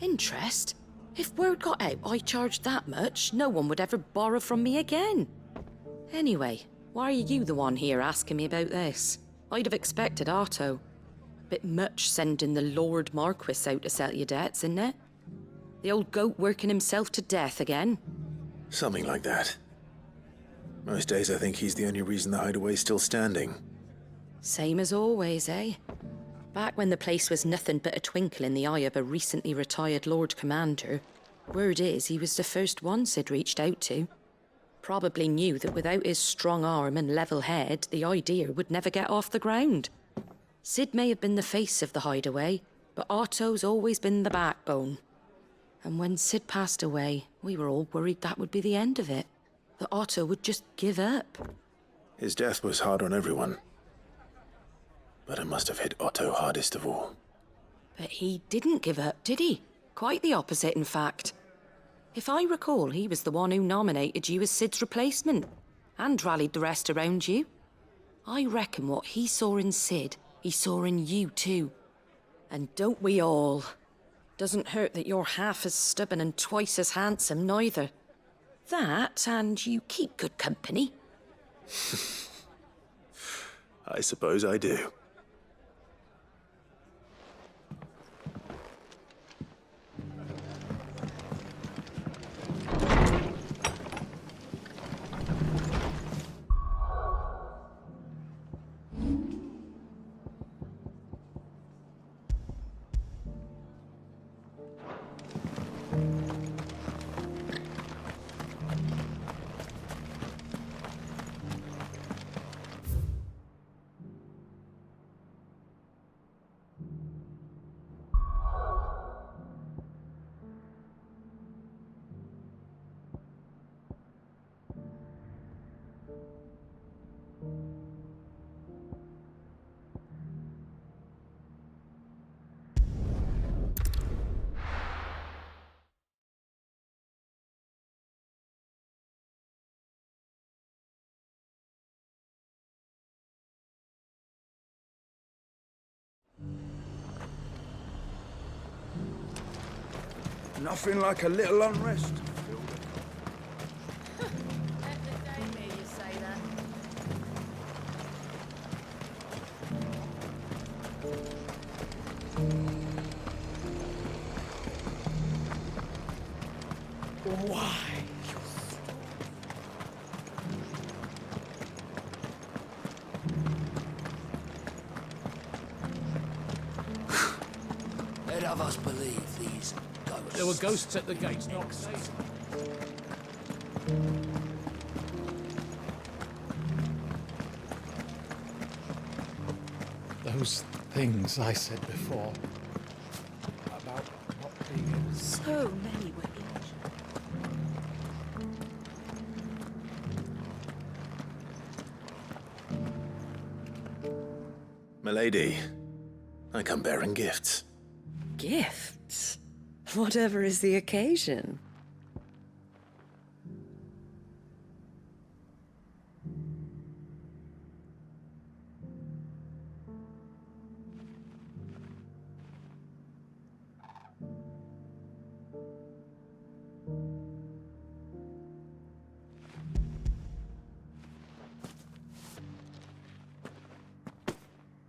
Interest? If word got out I charged that much, no one would ever borrow from me again. Anyway, why are you the one here asking me about this? I'd have expected Otto. Bit much sending the Lord Marquis out to settle your debts, isn't it? The old goat working himself to death again? Something like that. Most days I think he's the only reason the hideaway's still standing. Same as always, eh? Back when the place was nothing but a twinkle in the eye of a recently retired Lord Commander, word is he was the first one Sid reached out to. Probably knew that without his strong arm and level head, the idea would never get off the ground. Sid may have been the face of the hideaway, but Otto's always been the backbone. And when Sid passed away, we were all worried that would be the end of it. That Otto would just give up. His death was hard on everyone. But it must have hit Otto hardest of all. But he didn't give up, did he? Quite the opposite, in fact. If I recall, he was the one who nominated you as Sid's replacement, and rallied the rest around you. I reckon what he saw in Sid, he saw in you too. And don't we all? Doesn't hurt that you're half as stubborn and twice as handsome, neither. That, and you keep good company. I suppose I do. Nothing like a little unrest. Why? They'd have us believe These ghosts. There were ghosts at the gates, not Satan. Those things I said before about not being able to... So many were injured. Milady, I come bearing gifts. Gifts? Whatever is the occasion.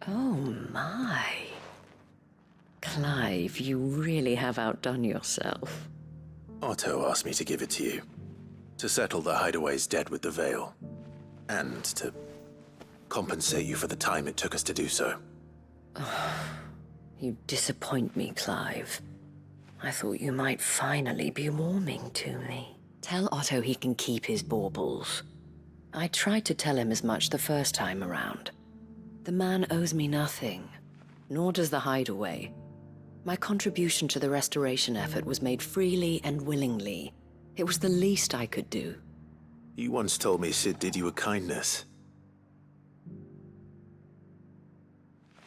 Oh my. Clive, you really have outdone yourself. Otto asked me to give it to you. To settle the Hideaway's debt with the Veil. And to compensate you for the time it took us to do so. You disappoint me, Clive. I thought you might finally be warming to me. Tell Otto he can keep his baubles. I tried to tell him as much the first time around. The man owes me nothing, nor does the Hideaway. My contribution to the restoration effort was made freely and willingly. It was the least I could do. You once told me Sid did you a kindness.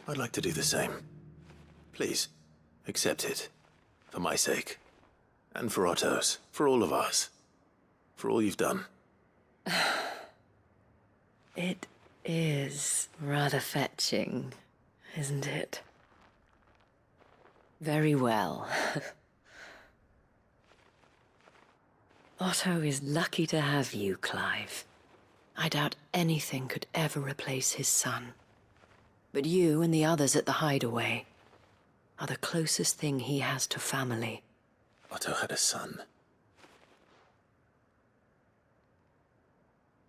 I'd like to do the same. Please, accept it. For my sake. And for Otto's. For all of us. For all you've done. It is rather fetching, isn't it? Very well. Otto is lucky to have you, Clive. I doubt anything could ever replace his son. But you and the others at the Hideaway are the closest thing he has to family. Otto had a son.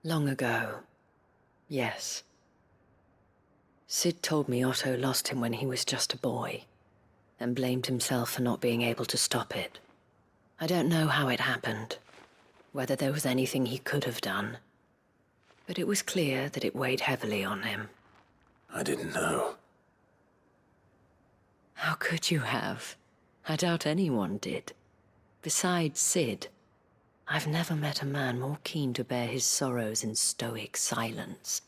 Long ago, yes. Sid told me Otto lost him when he was just a boy, and blamed himself for not being able to stop it. I don't know how it happened, whether there was anything he could have done, but it was clear that it weighed heavily on him. I didn't know. How could you have? I doubt anyone did. Besides Sid, I've never met a man more keen to bear his sorrows in stoic silence.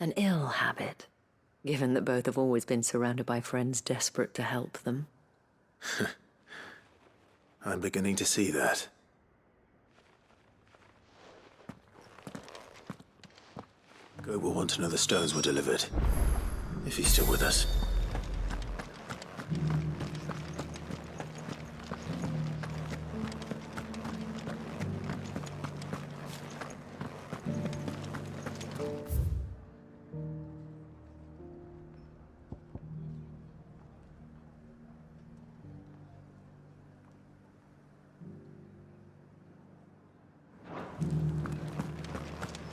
An ill habit, given that both have always been surrounded by friends desperate to help them. I'm beginning to see that. Go will want to know the stones were delivered. If he's still with us.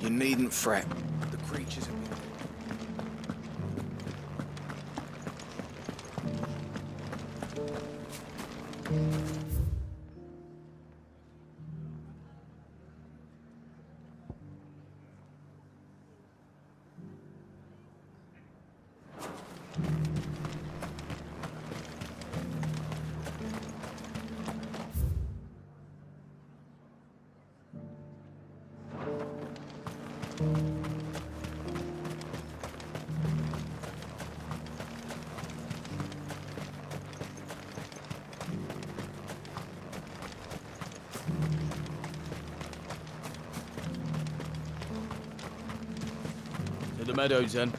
You needn't fret. The creatures have been... To the meadows, then.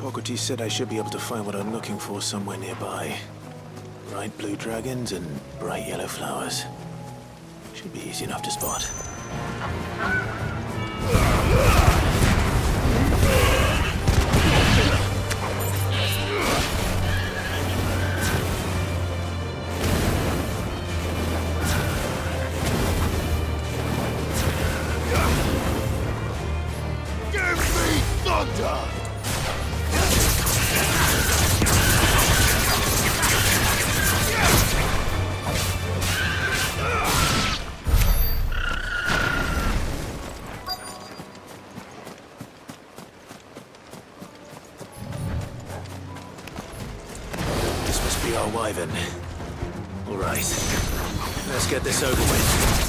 Hippocrates said I should be able to find what I'm looking for somewhere nearby. Bright blue dragons and bright yellow flowers. Should be easy enough to spot. Give me thunder! This must be our wyvern. All right, let's get this over with.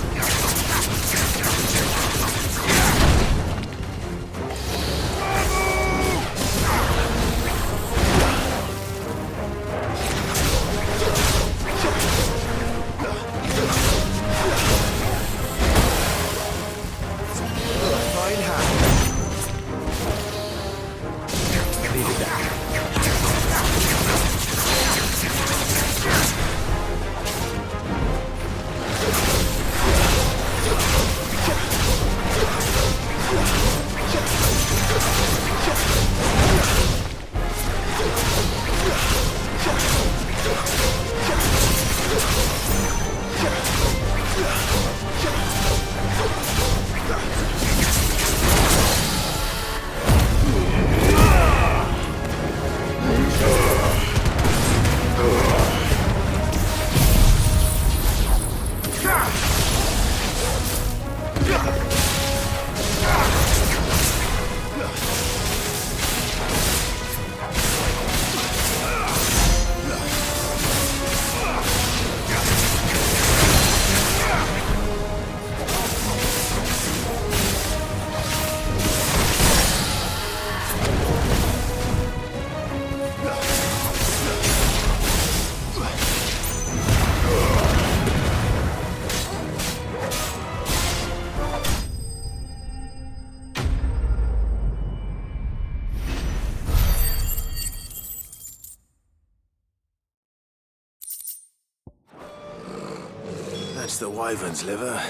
That's the wyvern's liver.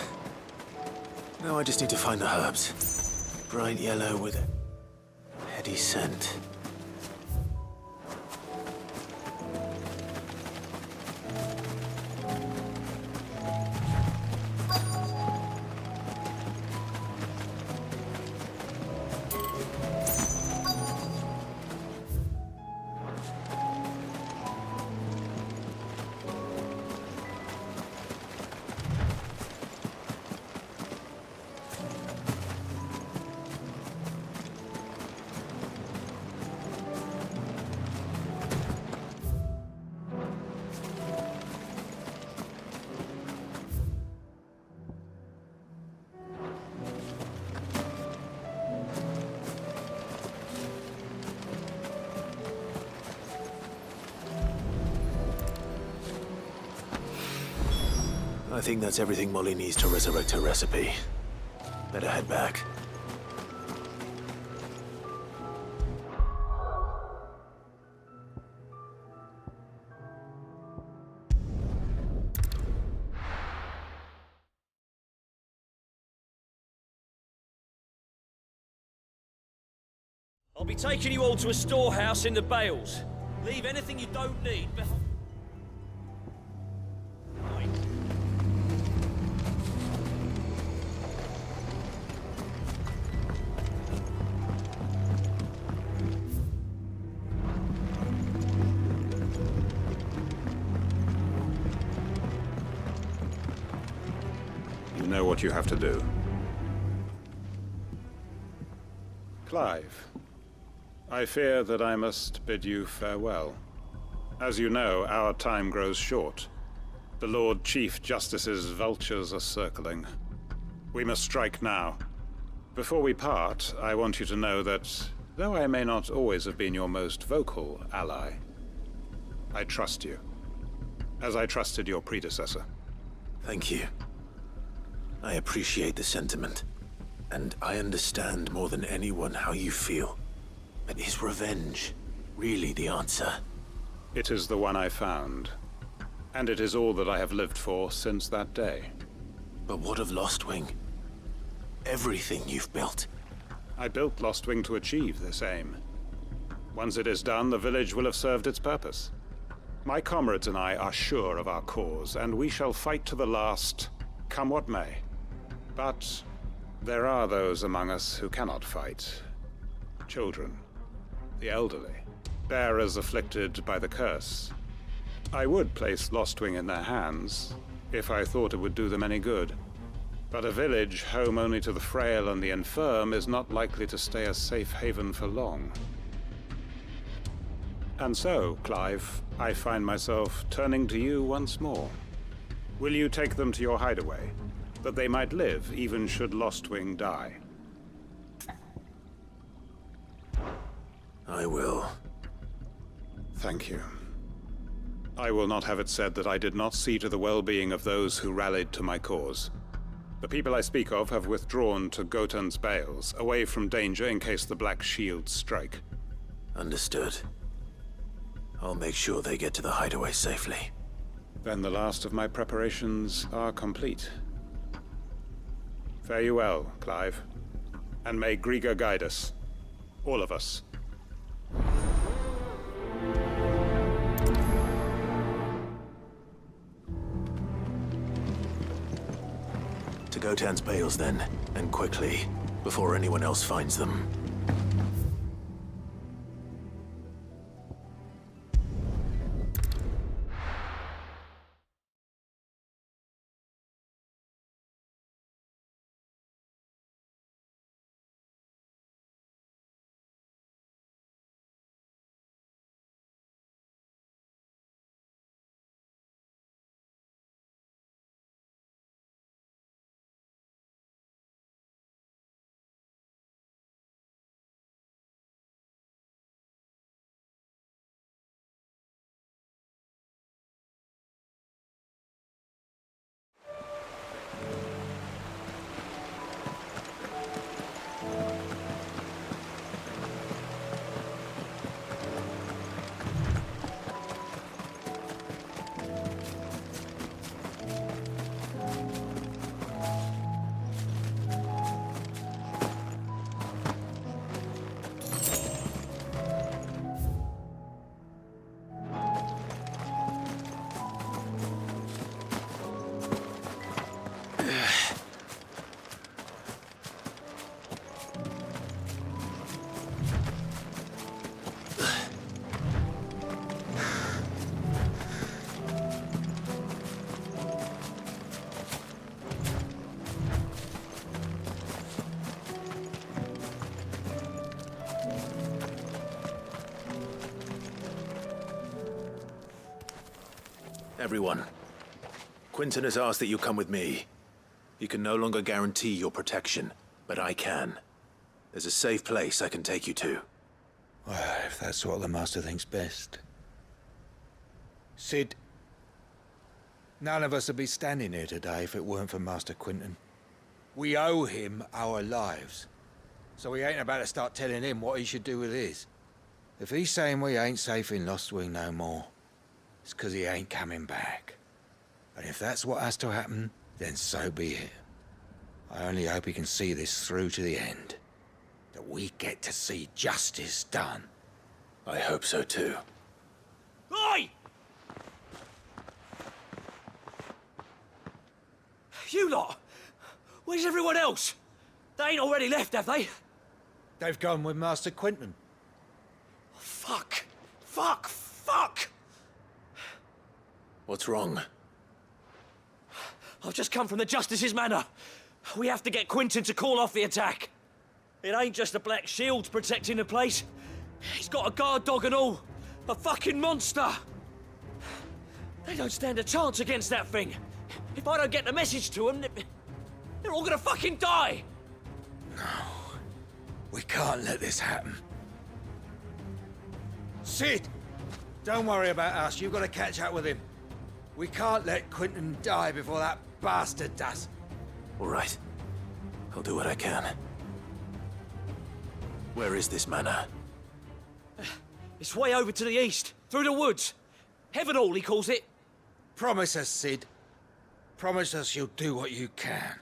Now I just need to find the herbs. Bright yellow with a heady scent. I think that's everything Molly needs to resurrect her recipe. Better head back. I'll be taking you all to a storehouse in the Bales. Leave anything you don't need behind. You know what you have to do. Clive, I fear that I must bid you farewell. As you know, our time grows short. The Lord Chief Justice's vultures are circling. We must strike now. Before we part, I want you to know that, though I may not always have been your most vocal ally, I trust you, as I trusted your predecessor. Thank you. I appreciate the sentiment, and I understand more than anyone how you feel. But is revenge really the answer? It is the one I found. And it is all that I have lived for since that day. But what of Lostwing? Everything you've built. I built Lostwing to achieve this aim. Once it is done, the village will have served its purpose. My comrades and I are sure of our cause, and we shall fight to the last, come what may. But there are those among us who cannot fight. Children, the elderly, bearers afflicted by the curse. I would place Lostwing in their hands, if I thought it would do them any good. But a village home only to the frail and the infirm is not likely to stay a safe haven for long. And so, Clive, I find myself turning to you once more. Will you take them to your hideaway, that they might live even should Lostwing die? I will. Thank you. I will not have it said that I did not see to the well-being of those who rallied to my cause. The people I speak of have withdrawn to Gotan's Bales, away from danger in case the Black Shields strike. Understood. I'll make sure they get to the hideaway safely. Then the last of my preparations are complete. Fare you well, Clive. And may Griga guide us. All of us. To Gotan's Bales then, and quickly, before anyone else finds them. Everyone, Quinton has asked that you come with me. He can no longer guarantee your protection, but I can. There's a safe place I can take you to. Well, if that's what the Master thinks best. Sid, none of us would be standing here today if it weren't for Master Quinton. We owe him our lives. So we ain't about to start telling him what he should do with his. If he's saying we ain't safe in Lostwing no more, it's 'cause he ain't coming back. And if that's what has to happen, then so be it. I only hope he can see this through to the end. That we get to see justice done. I hope so too. Oi! You lot! Where's everyone else? They ain't already left, have they? They've gone with Master Quinton. Fuck! Fuck! Fuck! What's wrong? I've just come from the Justice's manor. We have to get Quinton to call off the attack. It ain't just the Black Shields protecting the place. He's got a guard dog and all. A fucking monster. They don't stand a chance against that thing. If I don't get the message to them, they're all gonna fucking die. No. We can't let this happen. Sid! Don't worry about us. You've got to catch up with him. We can't let Quinton die before that bastard does. All right. I'll do what I can. Where is this manor? It's way over to the east, through the woods. Heaven Hall, he calls it. Promise us, Sid. Promise us you'll do what you can.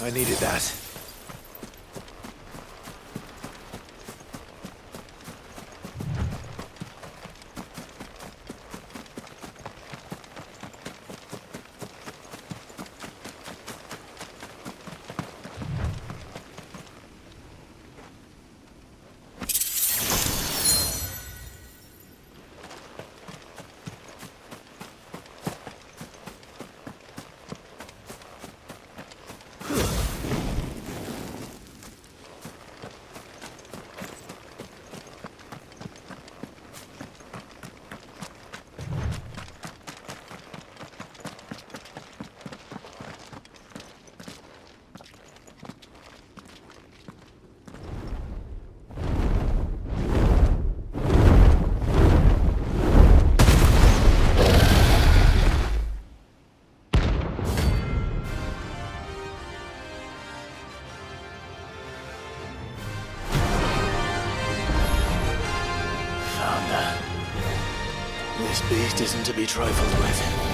I needed that. This beast isn't to be trifled with.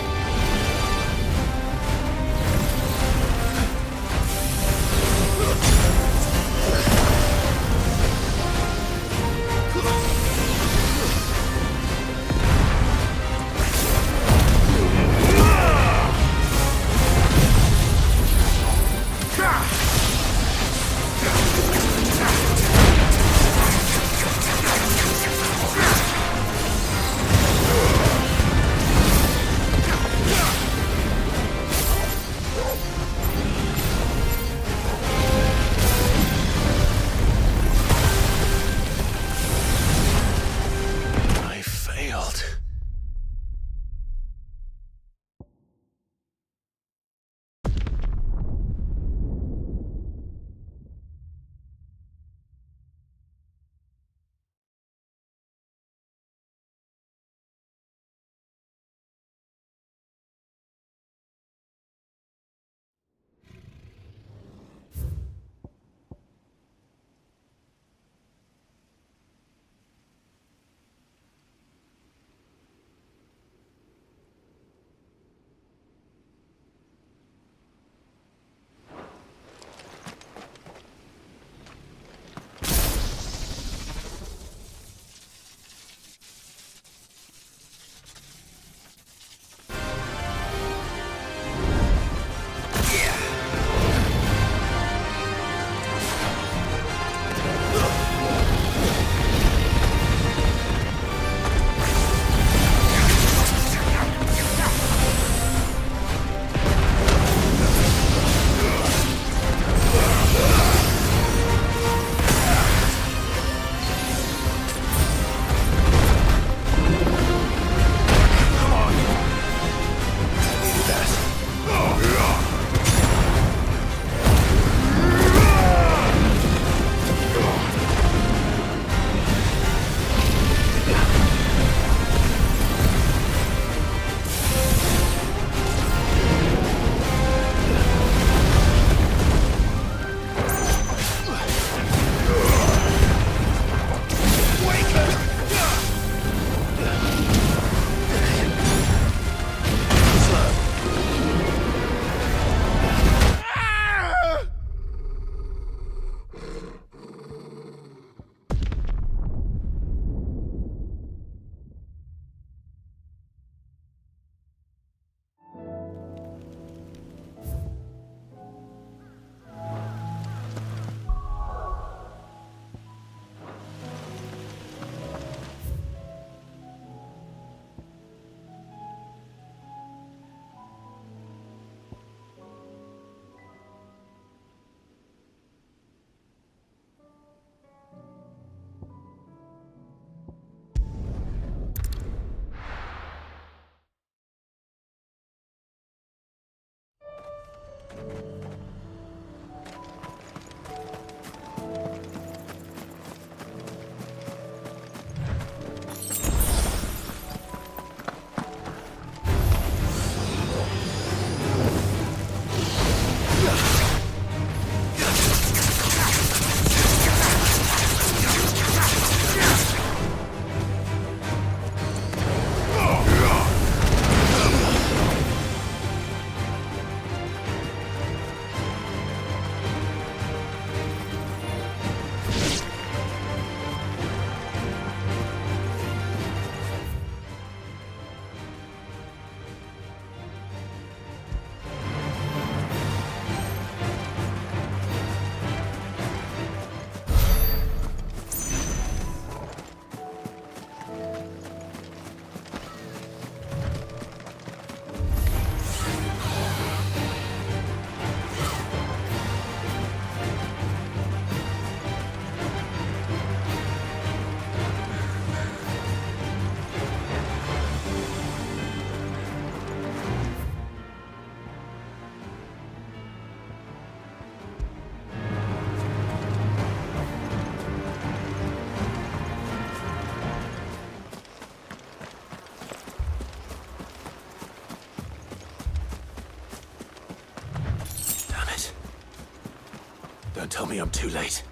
Don't tell me I'm too late.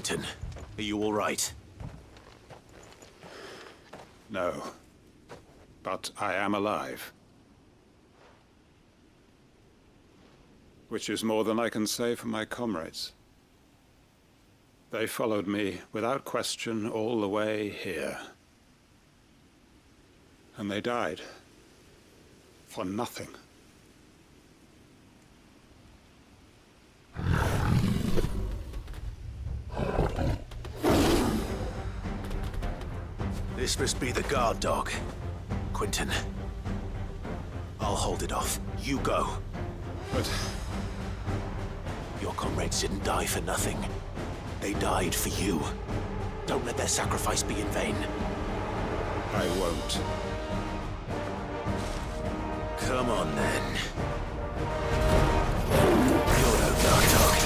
Quentin, are you all right? No. But I am alive. Which is more than I can say for my comrades. They followed me without question all the way here. And they died. For nothing. This must be the guard dog. Quentin. I'll hold it off. You go. But... your comrades didn't die for nothing. They died for you. Don't let their sacrifice be in vain. I won't. Come on, then. You're no guard dog.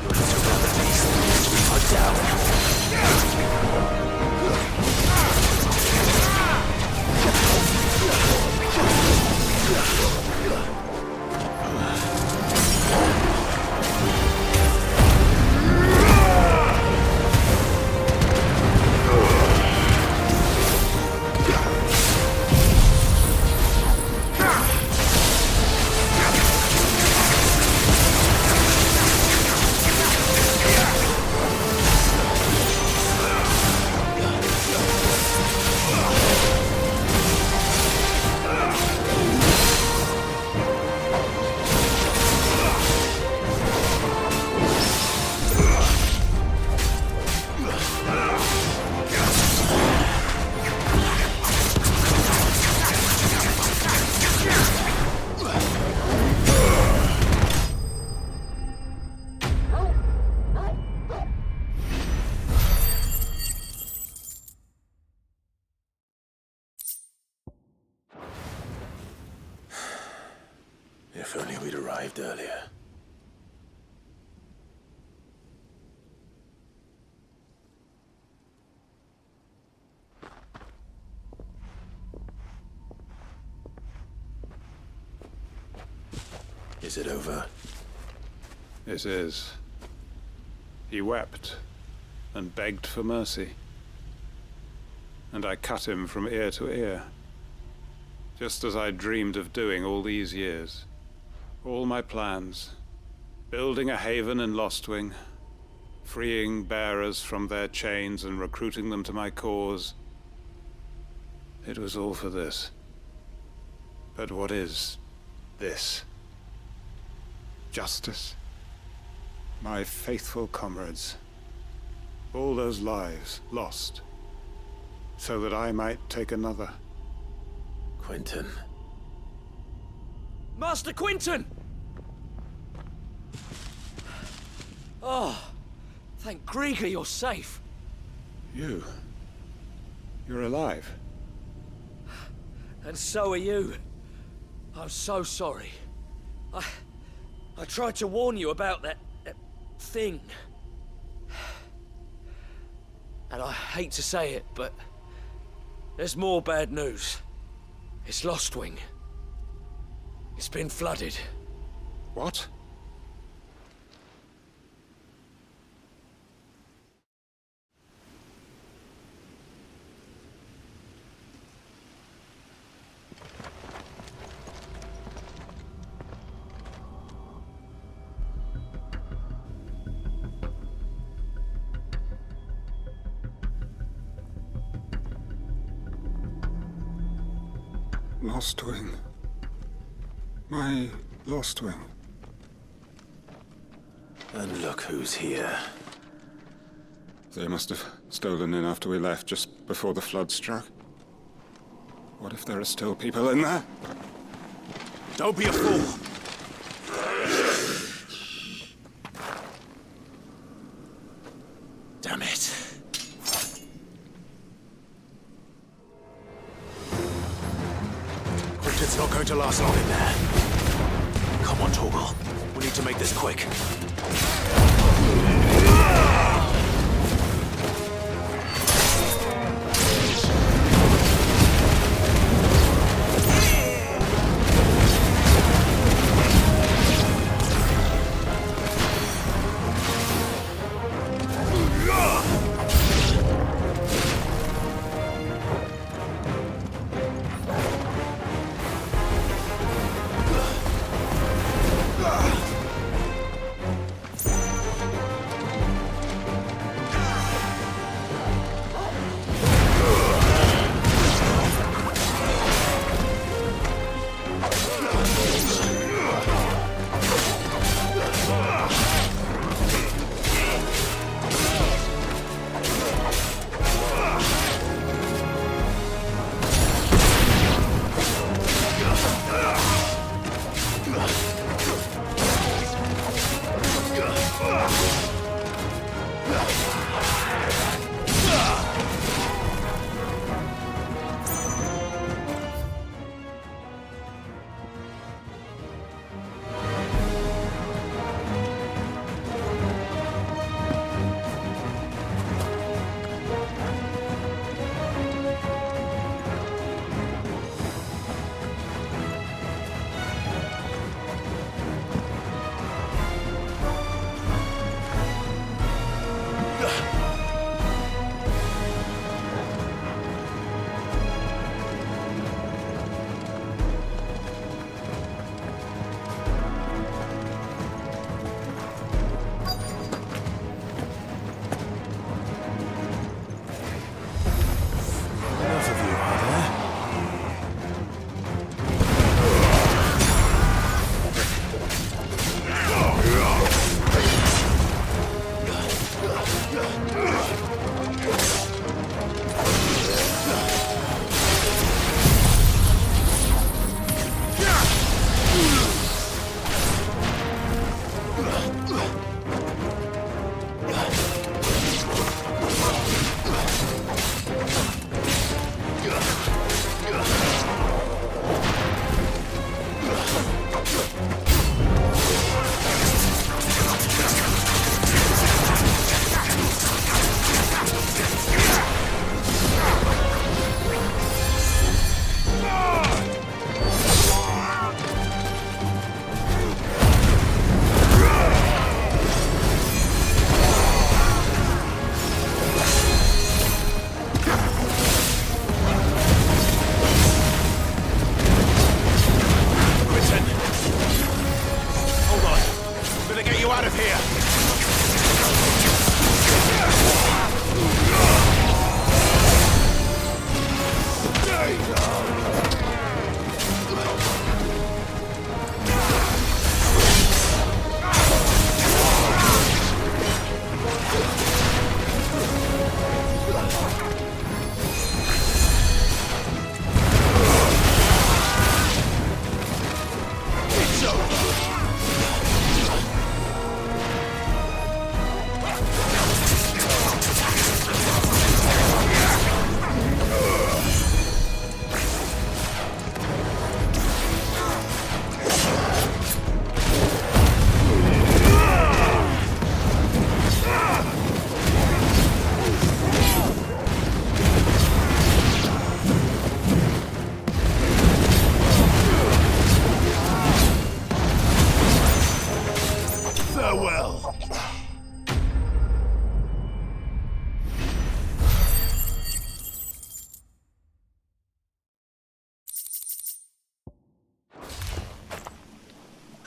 You're just a rabbit beast that needs to be put down. If only we'd arrived earlier. Is it over? It is. He wept and begged for mercy. And I cut him from ear to ear. Just as I dreamed of doing all these years. All my plans. Building a haven in Lostwing. Freeing bearers from their chains and recruiting them to my cause. It was all for this. But what is this? Justice? My faithful comrades. All those lives lost. So that I might take another. Quentin. Master Quentin! Oh, thank Grieger you're safe. You're alive. And so are you. I'm so sorry. I tried to warn you about that thing. And I hate to say it, but there's more bad news. It's Lostwing. It's been flooded. What? Lostwing. My Lostwing. And look who's here. They must have stolen in after we left, just before the flood struck. What if there are still people in there? Don't be a fool! Damn it. Quentin's not going to last long in there. Come on, Torgal. We need to make this quick.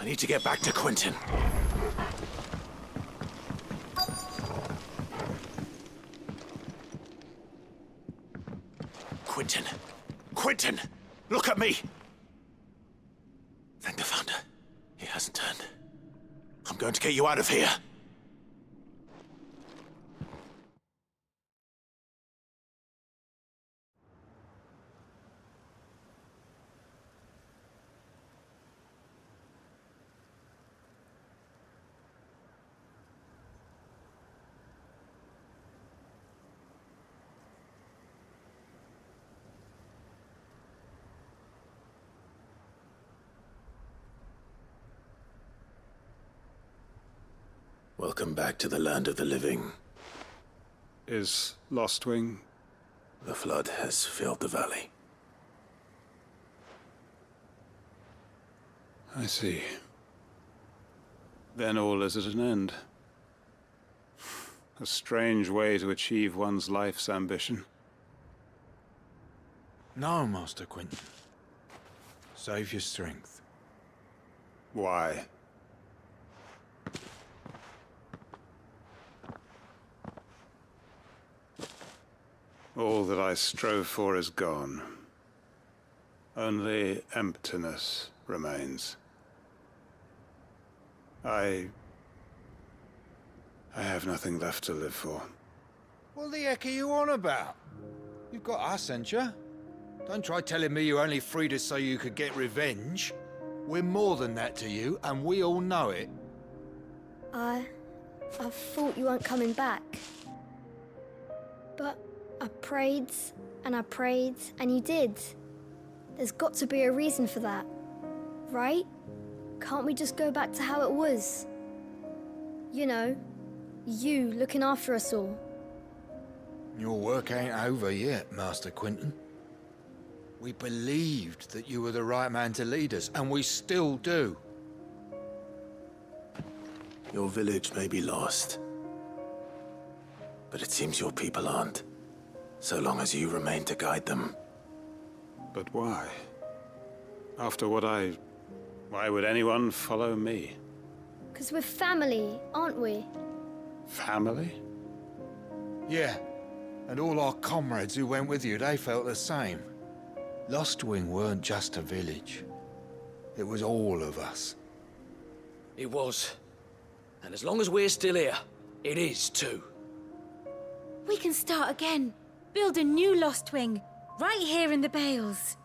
I need to get back to Quentin. Quentin! Quentin! Look at me! Thank the Founder. He hasn't turned. I'm going to get you out of here. Welcome back to the land of the living. Is Lostwing? The flood has filled the valley. I see. Then all is at an end. A strange way to achieve one's life's ambition. No, Master Quentin. Save your strength. Why? All that I strove for is gone. Only emptiness remains. I have nothing left to live for. What the heck are you on about? You've got us, ain't you? Don't try telling me you only freed us so you could get revenge. We're more than that to you, and we all know it. I thought you weren't coming back. But I prayed, and you did. There's got to be a reason for that, right? Can't we just go back to how it was? You know, you looking after us all. Your work ain't over yet, Master Quentin. We believed that you were the right man to lead us, and we still do. Your village may be lost, but it seems your people aren't, so long as you remain to guide them. But why? After what why would anyone follow me? 'Cause we're family, aren't we? Family? Yeah, and all our comrades who went with you, they felt the same. Lostwing weren't just a village. It was all of us. It was. And as long as we're still here, it is too. We can start again. Build a new Lostwing, right here in the Bales.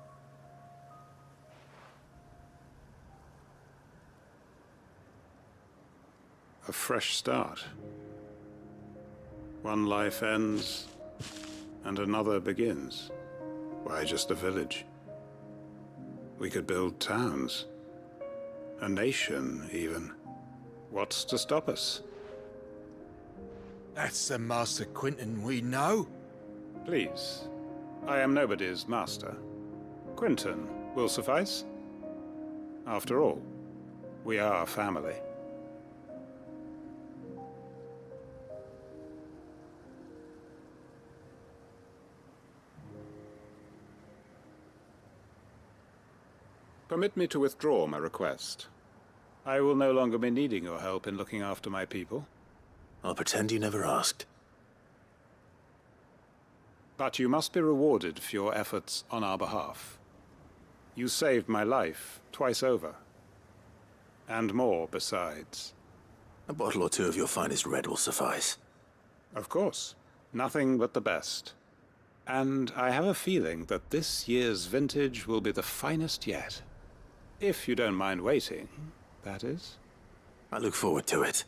A fresh start. One life ends, and another begins. Why just a village? We could build towns. A nation, even. What's to stop us? That's the Master Quentin we know. Please. I am nobody's master. Quentin will suffice. After all, we are family. Permit me to withdraw my request. I will no longer be needing your help in looking after my people. I'll pretend you never asked. But you must be rewarded for your efforts on our behalf. You saved my life twice over. And more besides. A bottle or two of your finest red will suffice. Of course. Nothing but the best. And I have a feeling that this year's vintage will be the finest yet. If you don't mind waiting, that is. I look forward to it.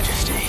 Majesty.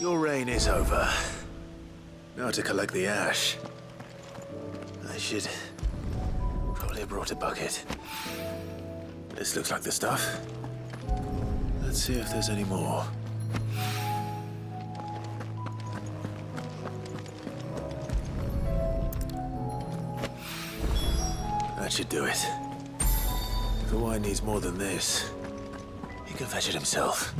Your reign is over. Now to collect the ash. I should probably have brought a bucket. This looks like the stuff. Let's see if there's any more. That should do it. If the wine needs more than this, he can fetch it himself.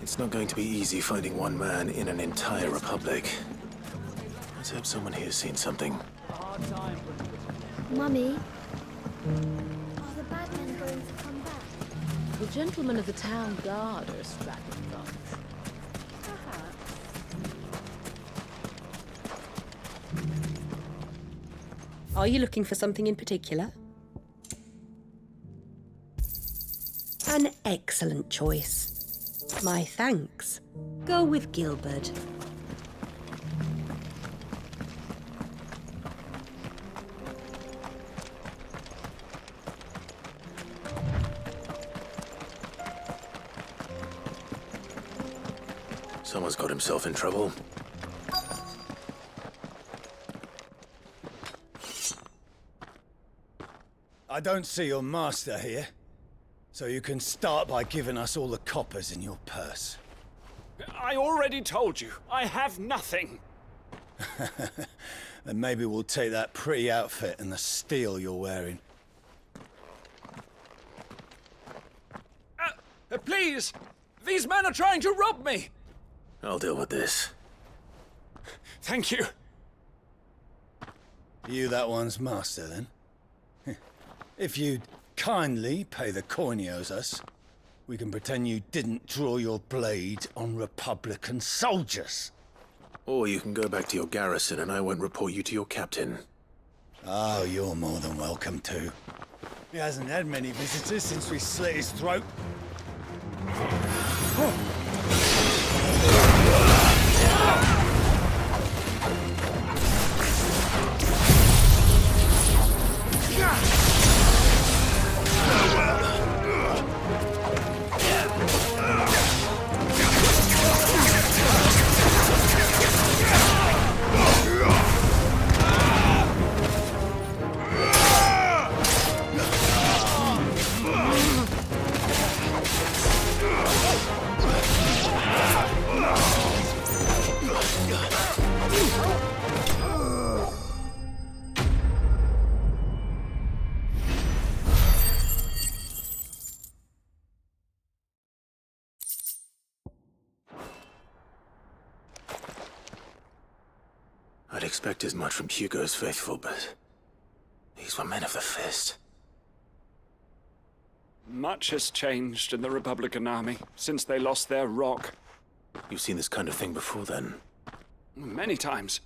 It's not going to be easy finding one man in an entire republic. Let's hope someone here's seen something. Mummy, are the bad men going to come back? The gentlemen of the town guard are strapping thugs. Are you looking for something in particular? An excellent choice. My thanks. Go with Gilbert. Someone's got himself in trouble. I don't see your master here, so you can start by giving us all the coppers in your purse. I already told you, I have nothing. Then maybe we'll take that pretty outfit and the steel you're wearing. Please! These men are trying to rob me! I'll deal with this. Thank you. You that one's master, then? If you'd kindly pay the coin he owes us, we can pretend you didn't draw your blade on Republican soldiers. Or you can go back to your garrison and I won't report you to your captain. Oh, you're more than welcome to. He hasn't had many visitors since we slit his throat. I'd expect as much from Hugo's faithful, but these were men of the fist. Much has changed in the Republican army since they lost their rock. You've seen this kind of thing before, then? Many times.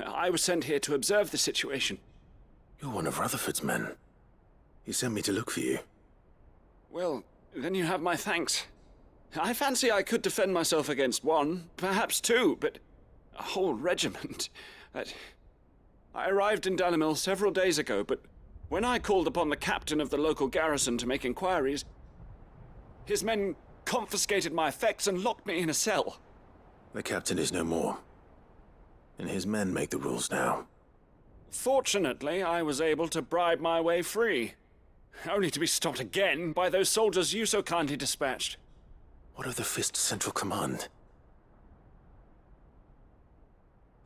I was sent here to observe the situation. You're one of Rutherford's men. He sent me to look for you. Well, then you have my thanks. I fancy I could defend myself against one, perhaps two, but a whole regiment. I arrived in Dalimil several days ago, but when I called upon the captain of the local garrison to make inquiries, his men confiscated my effects and locked me in a cell. The captain is no more, and his men make the rules now. Fortunately, I was able to bribe my way free, only to be stopped again by those soldiers you so kindly dispatched. What of the Fist's Central Command?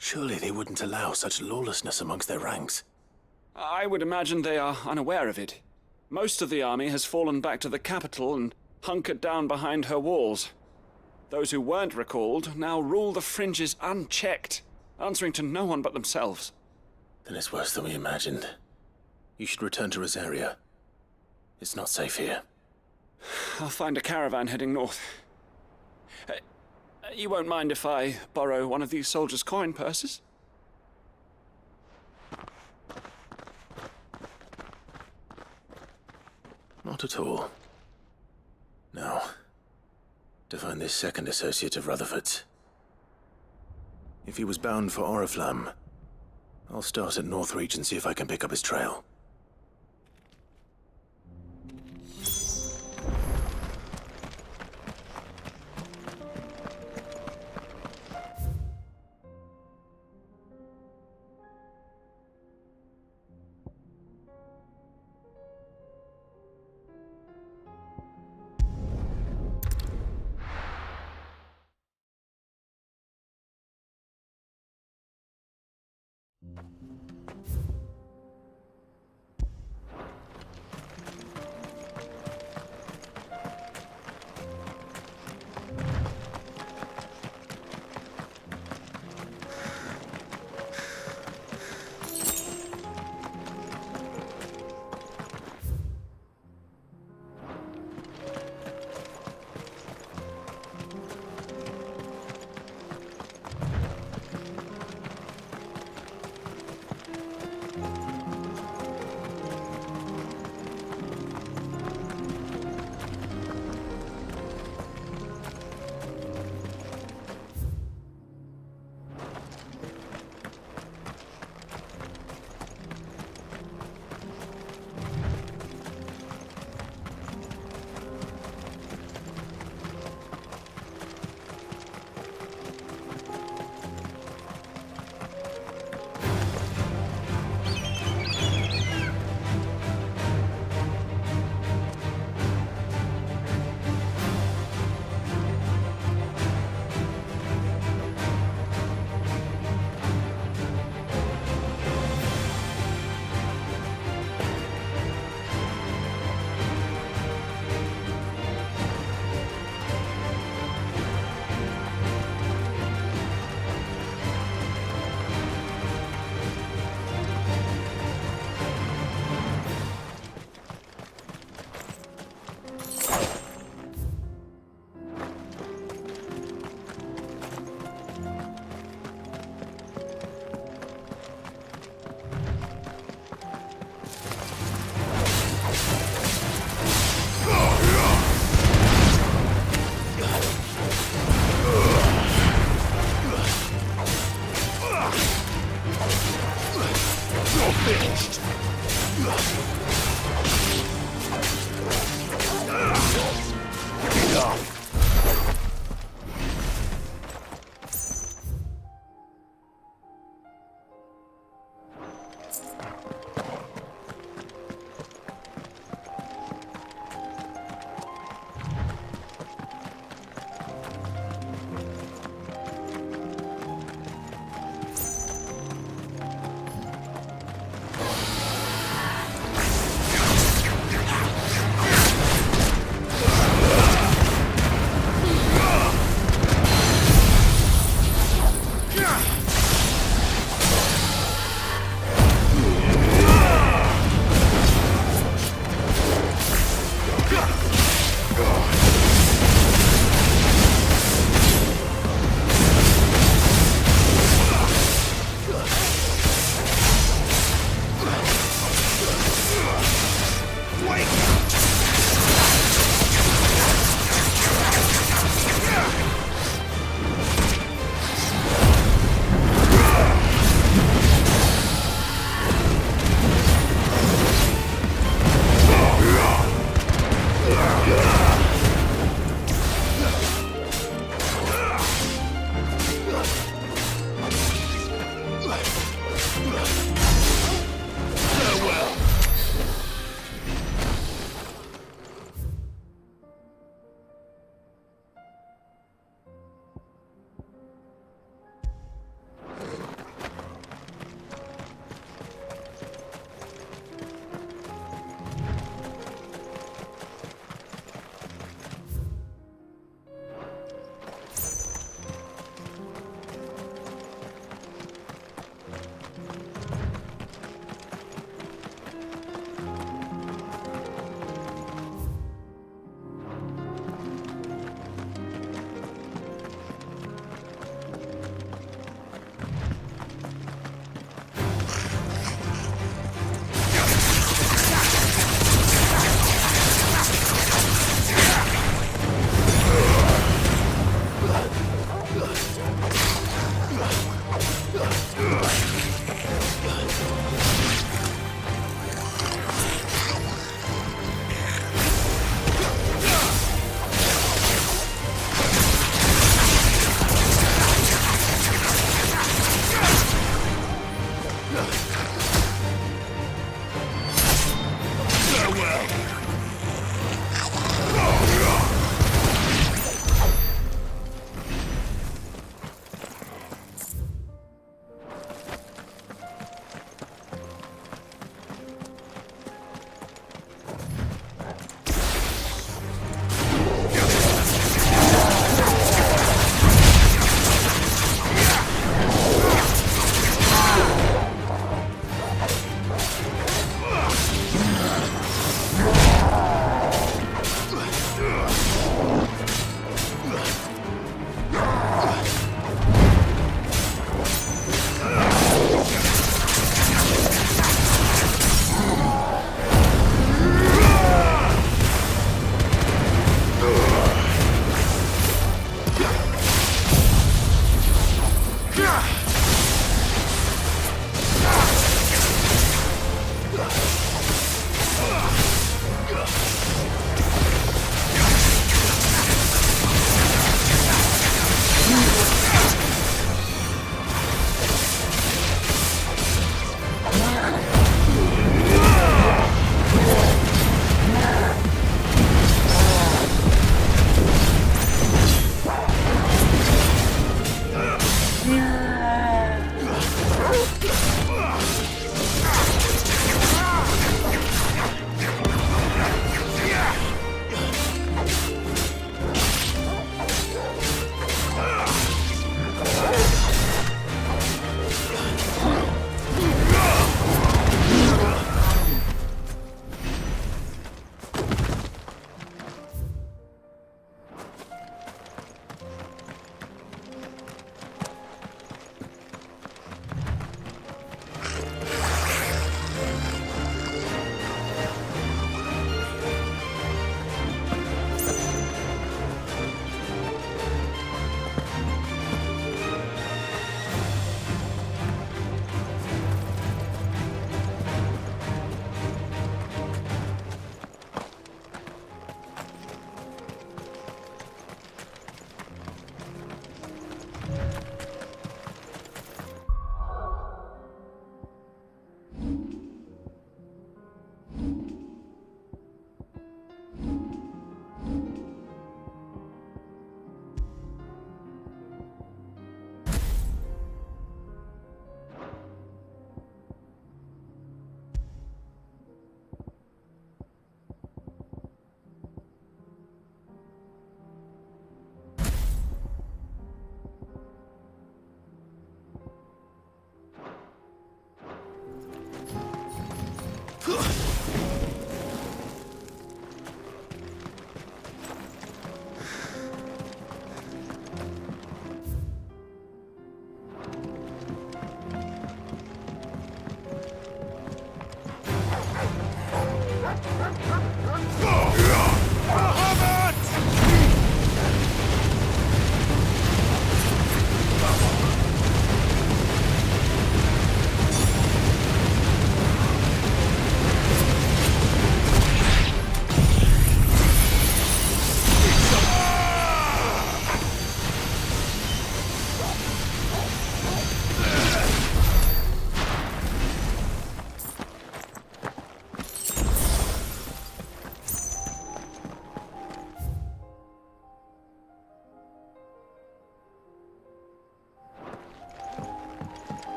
Surely they wouldn't allow such lawlessness amongst their ranks. I would imagine they are unaware of it. Most of the army has fallen back to the capital and hunkered down behind her walls. Those who weren't recalled now rule the fringes unchecked, answering to no one but themselves. Then it's worse than we imagined. You should return to Rosaria. It's not safe here. I'll find a caravan heading north. You won't mind if I borrow one of these soldiers' coin purses? Not at all. Now, to find this second associate of Rutherford's. If he was bound for Oriflamme, I'll start at Northreach and see if I can pick up his trail.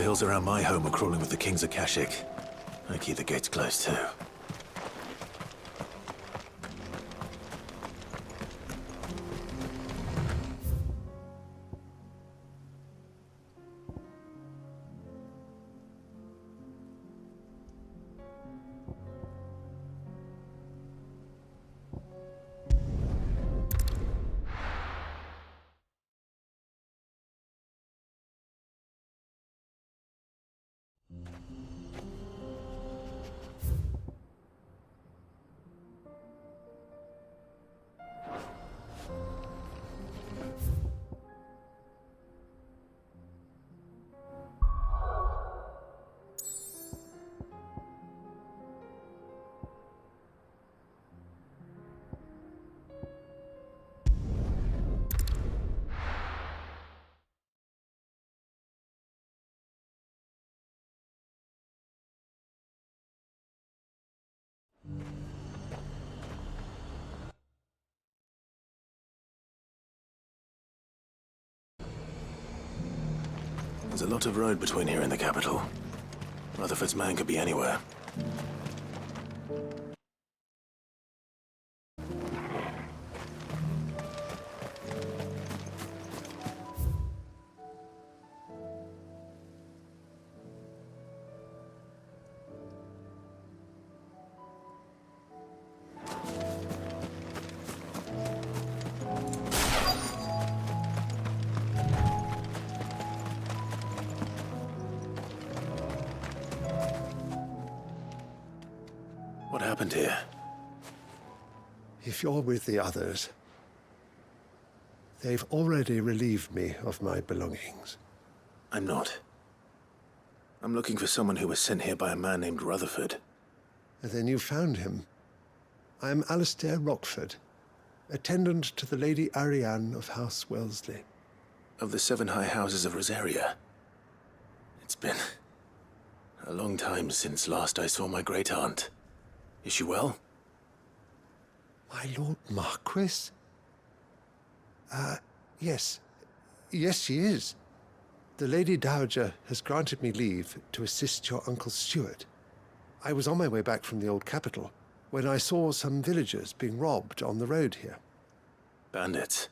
the hills around my home are crawling with the King's Akashic, I keep the gates closed too. There's a lot of road between here and the capital. Rutherford's man could be anywhere. What happened here? If you're with the others, they've already relieved me of my belongings. I'm not. I'm looking for someone who was sent here by a man named Rutherford. And then you found him. I am Alistair Rockford, attendant to the Lady Ariane of House Wellesley. Of the 7 high houses of Rosaria. It's been a long time since last I saw my great-aunt. Is she well? My Lord Marquis? Yes. Yes, she is. The Lady Dowager has granted me leave to assist your Uncle Stuart. I was on my way back from the old capital when I saw some villagers being robbed on the road here. Bandits?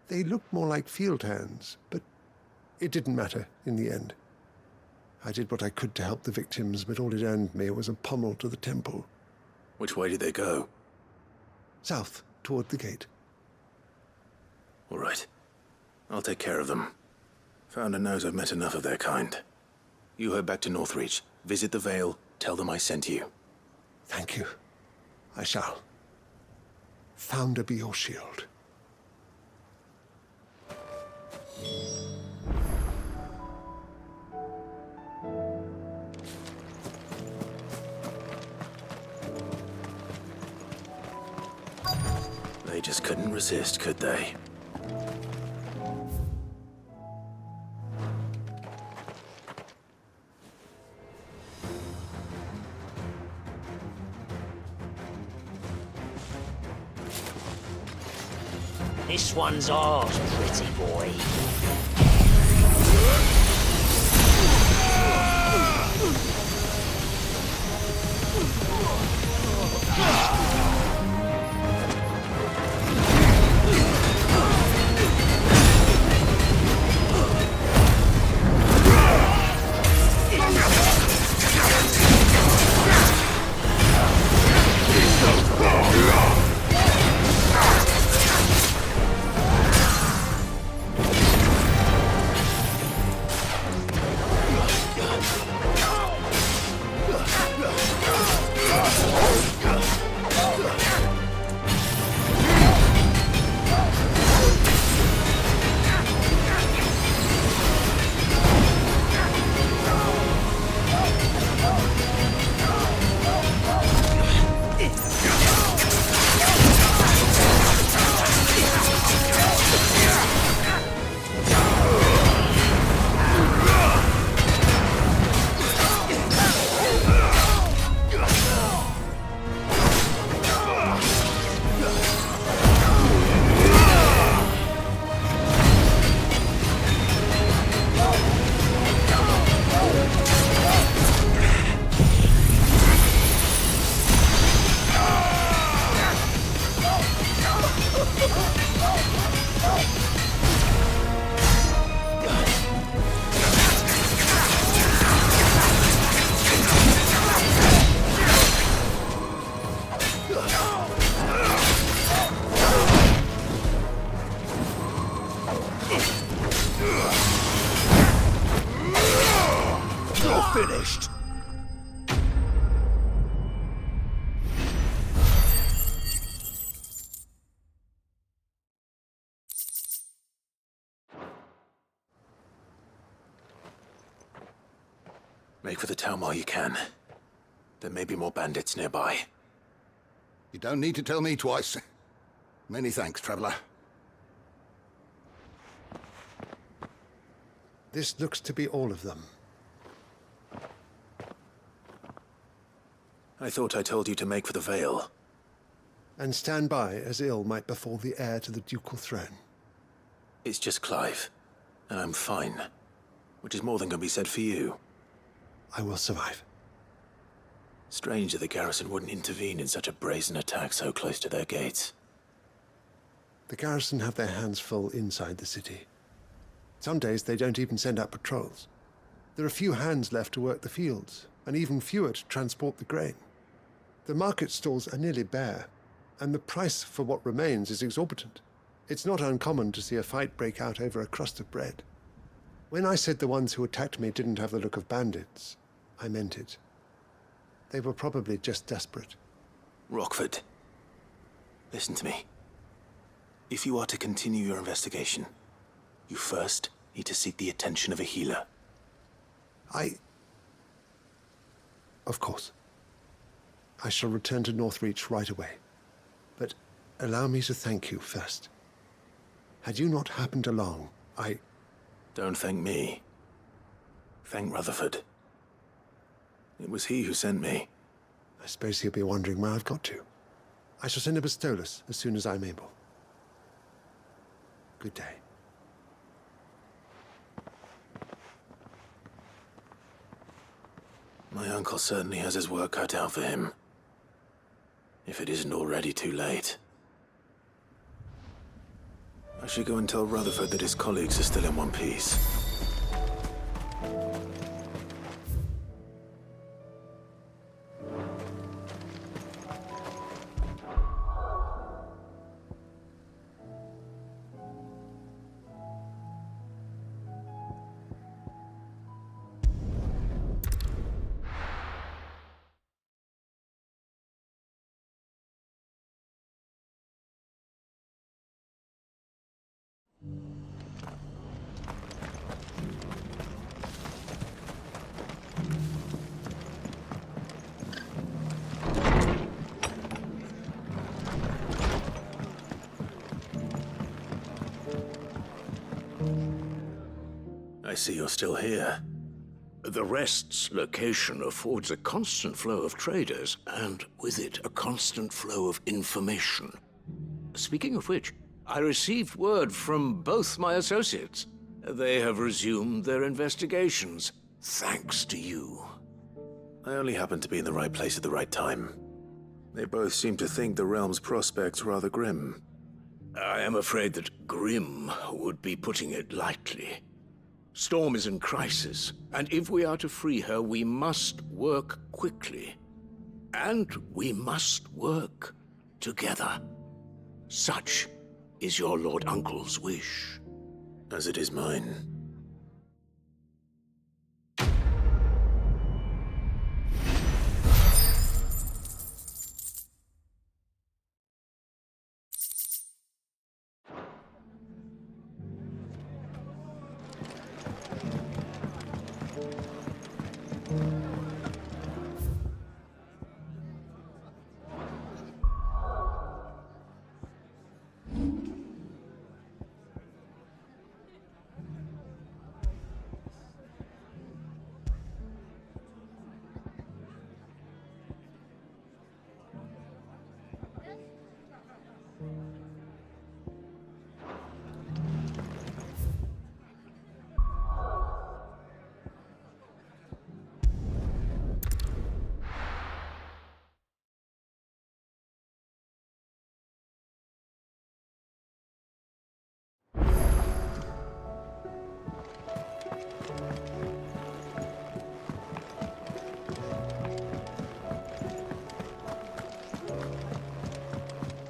They looked more like field hands, but it didn't matter in the end. I did what I could to help the victims, but all it earned me was a pommel to the temple. Which way did they go? South, toward the gate. All right. I'll take care of them. Founder knows I've met enough of their kind. You head back to Northreach, visit the Vale, tell them I sent you. Thank you. I shall. Founder be your shield. They just couldn't resist, could they? This one's ours, pretty boy. Make for the town while you can. There may be more bandits nearby. You don't need to tell me twice. Many thanks, traveler. This looks to be all of them. I thought I told you to make for the Vale. And stand by as ill might befall the heir to the ducal throne. It's just Clive, and I'm fine. Which is more than can be said for you. I will survive. Strange that the garrison wouldn't intervene in such a brazen attack so close to their gates. The garrison have their hands full inside the city. Some days they don't even send out patrols. There are few hands left to work the fields, and even fewer to transport the grain. The market stalls are nearly bare, and the price for what remains is exorbitant. It's not uncommon to see a fight break out over a crust of bread. When I said the ones who attacked me didn't have the look of bandits, I meant it. They were probably just desperate. Rockford, listen to me. If you are to continue your investigation, you first need to seek the attention of a healer. Of course. I shall return to Northreach right away. But allow me to thank you first. Had you not happened along, Don't thank me. Thank Rutherford. It was he who sent me. I suppose he'll be wondering where I've got to. I shall send a Bastolus as soon as I'm able. Good day. My uncle certainly has his work cut out for him. If it isn't already too late. I should go and tell Rutherford that his colleagues are still in one piece. I see you're still here. The Rest's location affords a constant flow of traders, and with it, a constant flow of information. Speaking of which, I received word from both my associates. They have resumed their investigations, thanks to you. I only happened to be in the right place at the right time. They both seem to think the realm's prospects rather grim. I am afraid that grim would be putting it lightly. Storm is in crisis, and if we are to free her, we must work quickly. And we must work together. Such is your Lord Uncle's wish. As it is mine.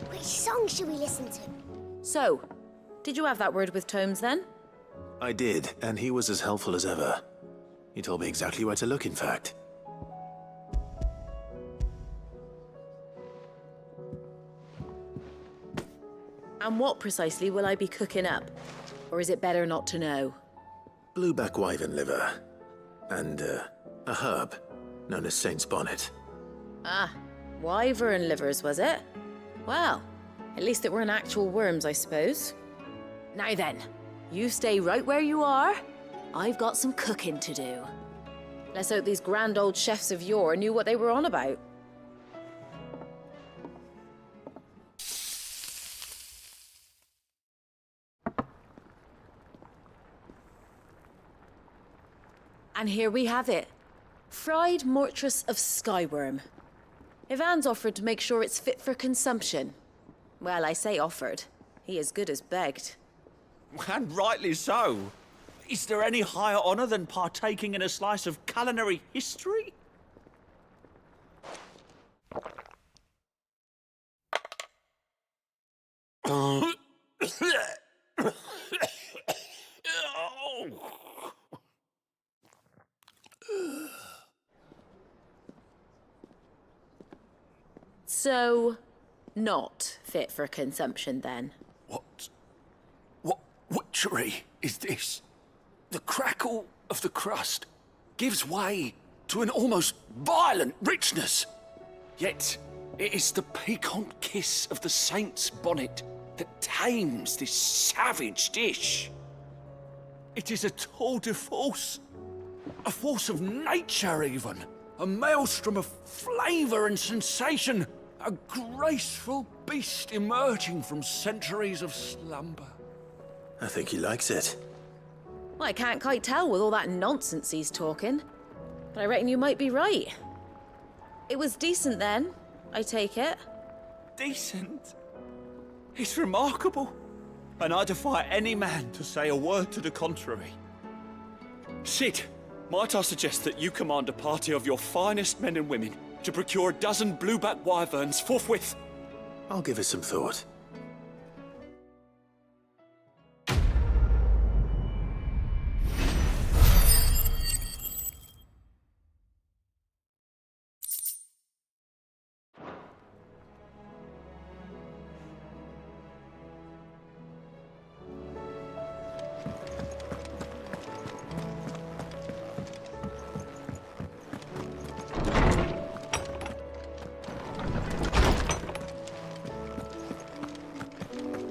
Which song should we listen to? So, did you have that word with Tomes then? I did, and he was as helpful as ever. He told me exactly where to look, in fact. And what precisely will I be cooking up? Or is it better not to know? Blueback wyvern liver. And, A herb, known as Saint's Bonnet. Ah, wyvern livers, was it? Well, at least it weren't actual worms, I suppose. Now then, you stay right where you are. I've got some cooking to do. Let's hope these grand old chefs of yore knew what they were on about. And here we have it. Fried mortress of skyworm. Ivan's offered to make sure it's fit for consumption. Well, I say offered. He as good as begged. And rightly so. Is there any higher honor than partaking in a slice of culinary history? So, not fit for consumption then? What witchery is this? The crackle of the crust gives way to an almost violent richness. Yet, it is the piquant kiss of the saint's bonnet that tames this savage dish. It is a tour de force. A force of nature, even. A maelstrom of flavour and sensation. A graceful beast emerging from centuries of slumber. I think he likes it. Well, I can't quite tell with all that nonsense he's talking. But I reckon you might be right. It was decent then, I take it. Decent? It's remarkable. And I defy any man to say a word to the contrary. Sid, might I suggest that you command a party of your finest men and women to procure a dozen blueback wyverns forthwith? I'll give it some thought.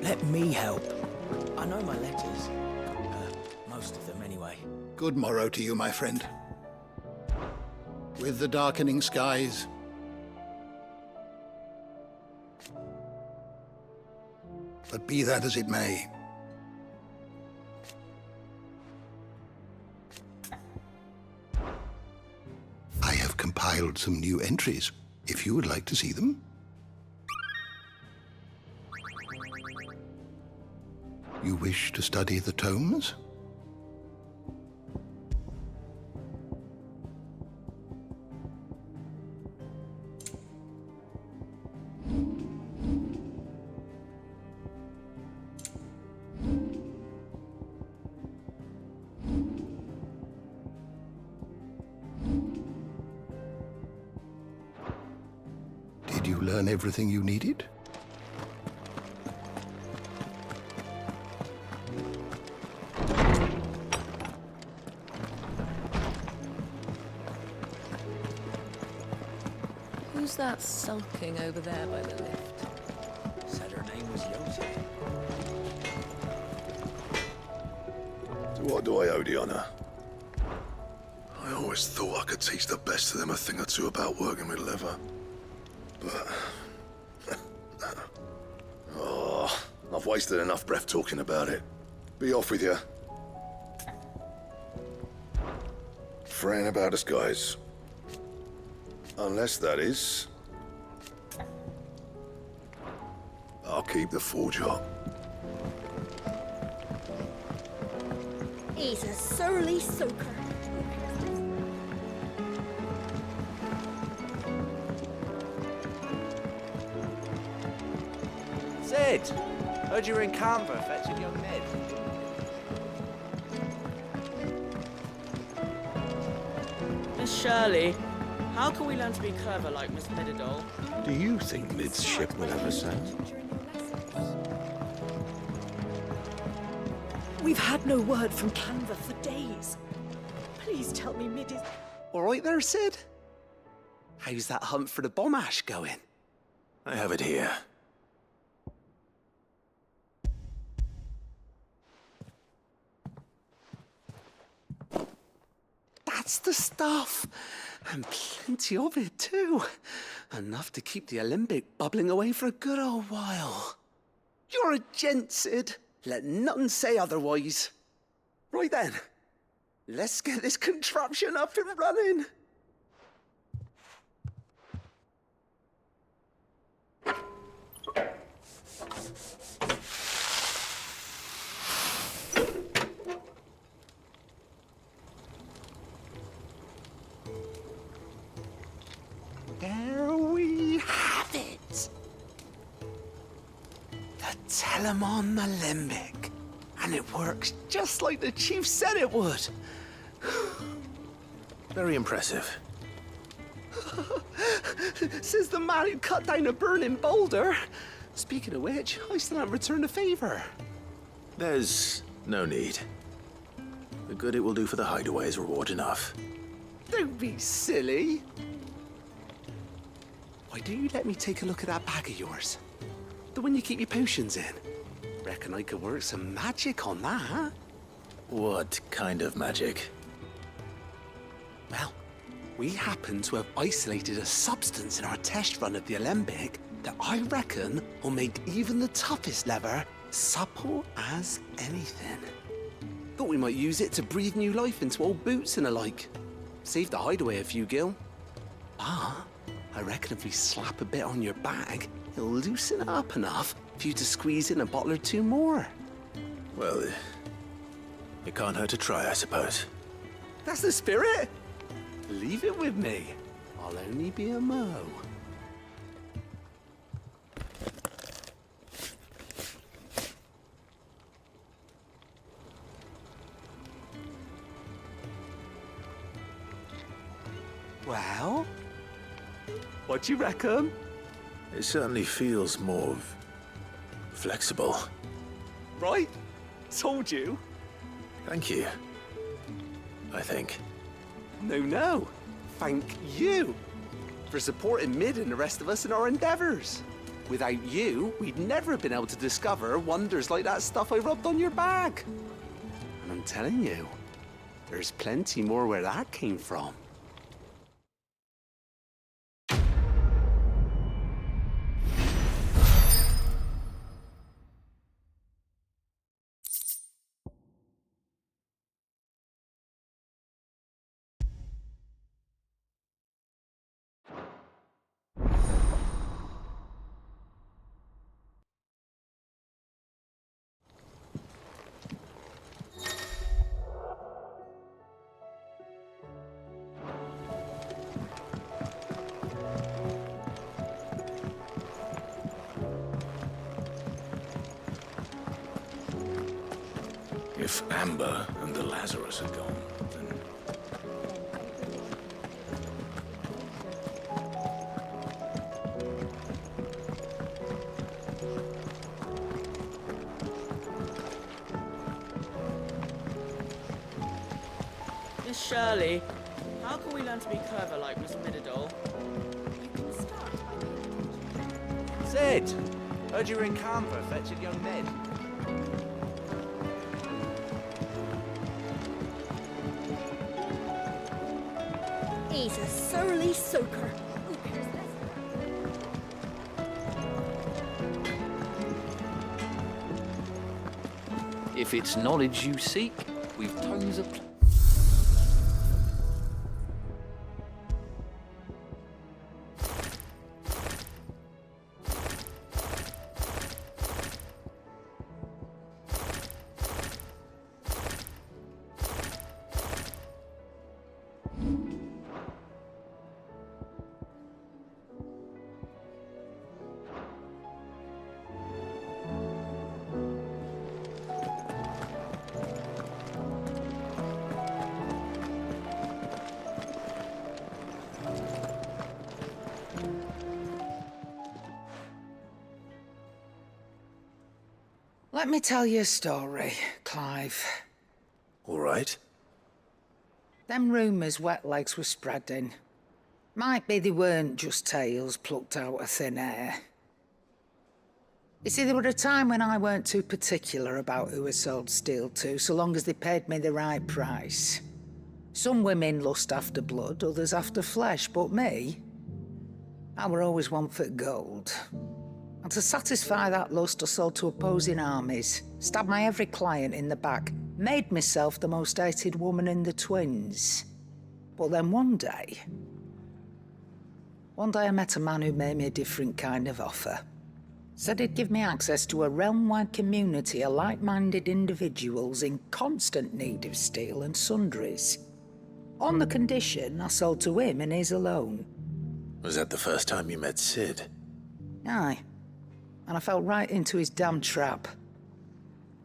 Let me help. I know my letters. Most of them, anyway. Good morrow to you, my friend. With the darkening skies, but be that as it may, I have compiled some new entries, if you would like to see them. You wish to study the tomes? Did you learn everything you needed? Who's that sulking over there by the lift? Said her name was Yoti. To what do I owe the honor? I always thought I could teach the best of them a thing or two about working with leather. But... oh, I've wasted enough breath talking about it. Be off with you. Fraying about us, guys. Unless, that is, I'll keep the forge up. He's a surly soaker. Sid! Heard you were in Canva fetching young Ned. Miss Shirley, how can we learn to be clever like Miss Medidol? Do you think Mid's ship will ever sail? We've had no word from Canva for days. Please tell me Mid is... All right there, Sid? How's that hunt for the bomb ash going? I have it here. That's the stuff. And plenty of it, too. Enough to keep the alembic bubbling away for a good old while. You're a gent, Sid. Let nothing say otherwise. Right then, let's get this contraption up and running. There we have it. The Telemon Alembic. And it works just like the chief said it would. Very impressive. Says the man who cut down a burning boulder. Speaking of which, I still haven't returned the favor. There's no need. The good it will do for the hideaway is reward enough. Don't be silly. Why don't you let me take a look at that bag of yours? The one you keep your potions in. Reckon I could work some magic on that, huh? What kind of magic? Well, we happen to have isolated a substance in our test run of the alembic that I reckon will make even the toughest lever supple as anything. Thought we might use it to breathe new life into old boots and the like. Save the hideaway a few gil. Ah, I reckon if we slap a bit on your bag, it'll loosen it up enough for you to squeeze in a bottle or two more. Well, it can't hurt to try, I suppose. That's the spirit. Leave it with me. I'll only be a mo. Well, what do you reckon? It certainly feels more flexible. Right? Told you. Thank you. I think. No. Thank you for supporting Mid and the rest of us in our endeavors. Without you, we'd never have been able to discover wonders like that stuff I rubbed on your bag. And I'm telling you, there's plenty more where that came from. If Amber and the Lazarus are gone, then... Miss Shirley, how can we learn to be clever like Miss Midadol? Sid! Heard you were in Canva fetching young Ned. He's a surly soaker. If it's knowledge you seek, we've tons of... Let me tell you a story, Clive. All right. Them rumours Wetlegs were spreading. Might be they weren't just tales plucked out of thin air. You see, there were a time when I weren't too particular about who I sold steel to, so long as they paid me the right price. Some women lust after blood, others after flesh, but me, I were always one for gold. And to satisfy that lust, I sold to opposing armies, stabbed my every client in the back, made myself the most hated woman in the twins. But then one day I met a man who made me a different kind of offer. Said he'd give me access to a realm-wide community of like-minded individuals in constant need of steel and sundries. On the condition I sold to him and his alone. Was that the first time you met Sid? Aye. And I fell right into his damn trap.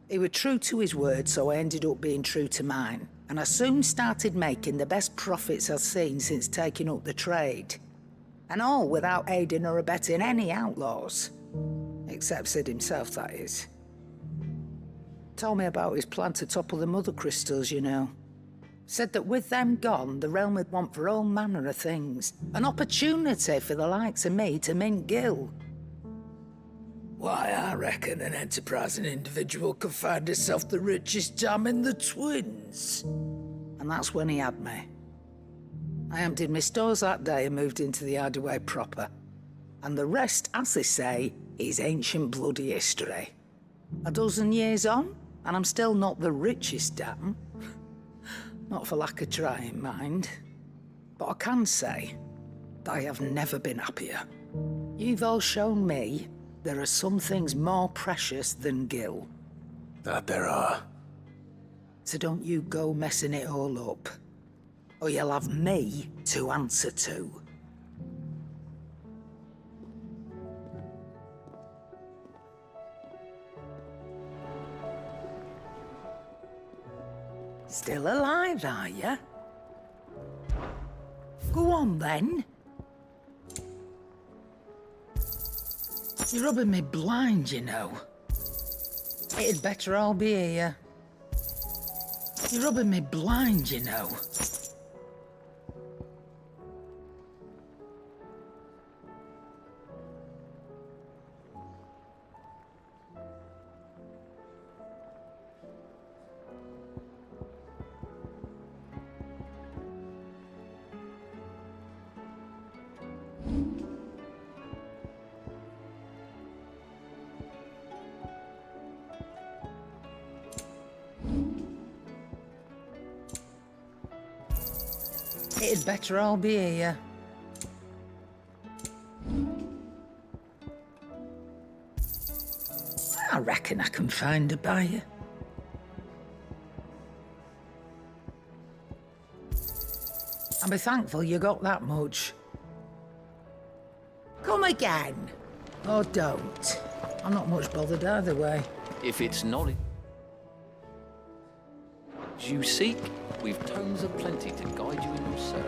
He was true to his word, so I ended up being true to mine. And I soon started making the best profits I've seen since taking up the trade. And all without aiding or abetting any outlaws. Except Sid himself, that is. Told me about his plan to topple the mother crystals, you know. Said that with them gone, the realm would want for all manner of things. An opportunity for the likes of me to mint Gil. Why, I reckon an enterprising individual could find himself the richest dam in the twins. And that's when he had me. I emptied my stores that day and moved into the hideaway proper. And the rest, as they say, is ancient bloody history. A dozen years on, and I'm still not the richest dam. Not for lack of trying, mind. But I can say that I have never been happier. You've all shown me there are some things more precious than Gil. That there are. So don't you go messing it all up, or you'll have me to answer to. Still alive, are you? Go on, then. You're rubbing me blind, you know. It'd better all be here. You're rubbing me blind, you know. It'd better all be here. I reckon I can find a buyer. I'll be thankful you got that much. Come again. Or don't. I'm not much bothered either way. If it's knowledge you seek, we've tomes aplenty to guide you in your search.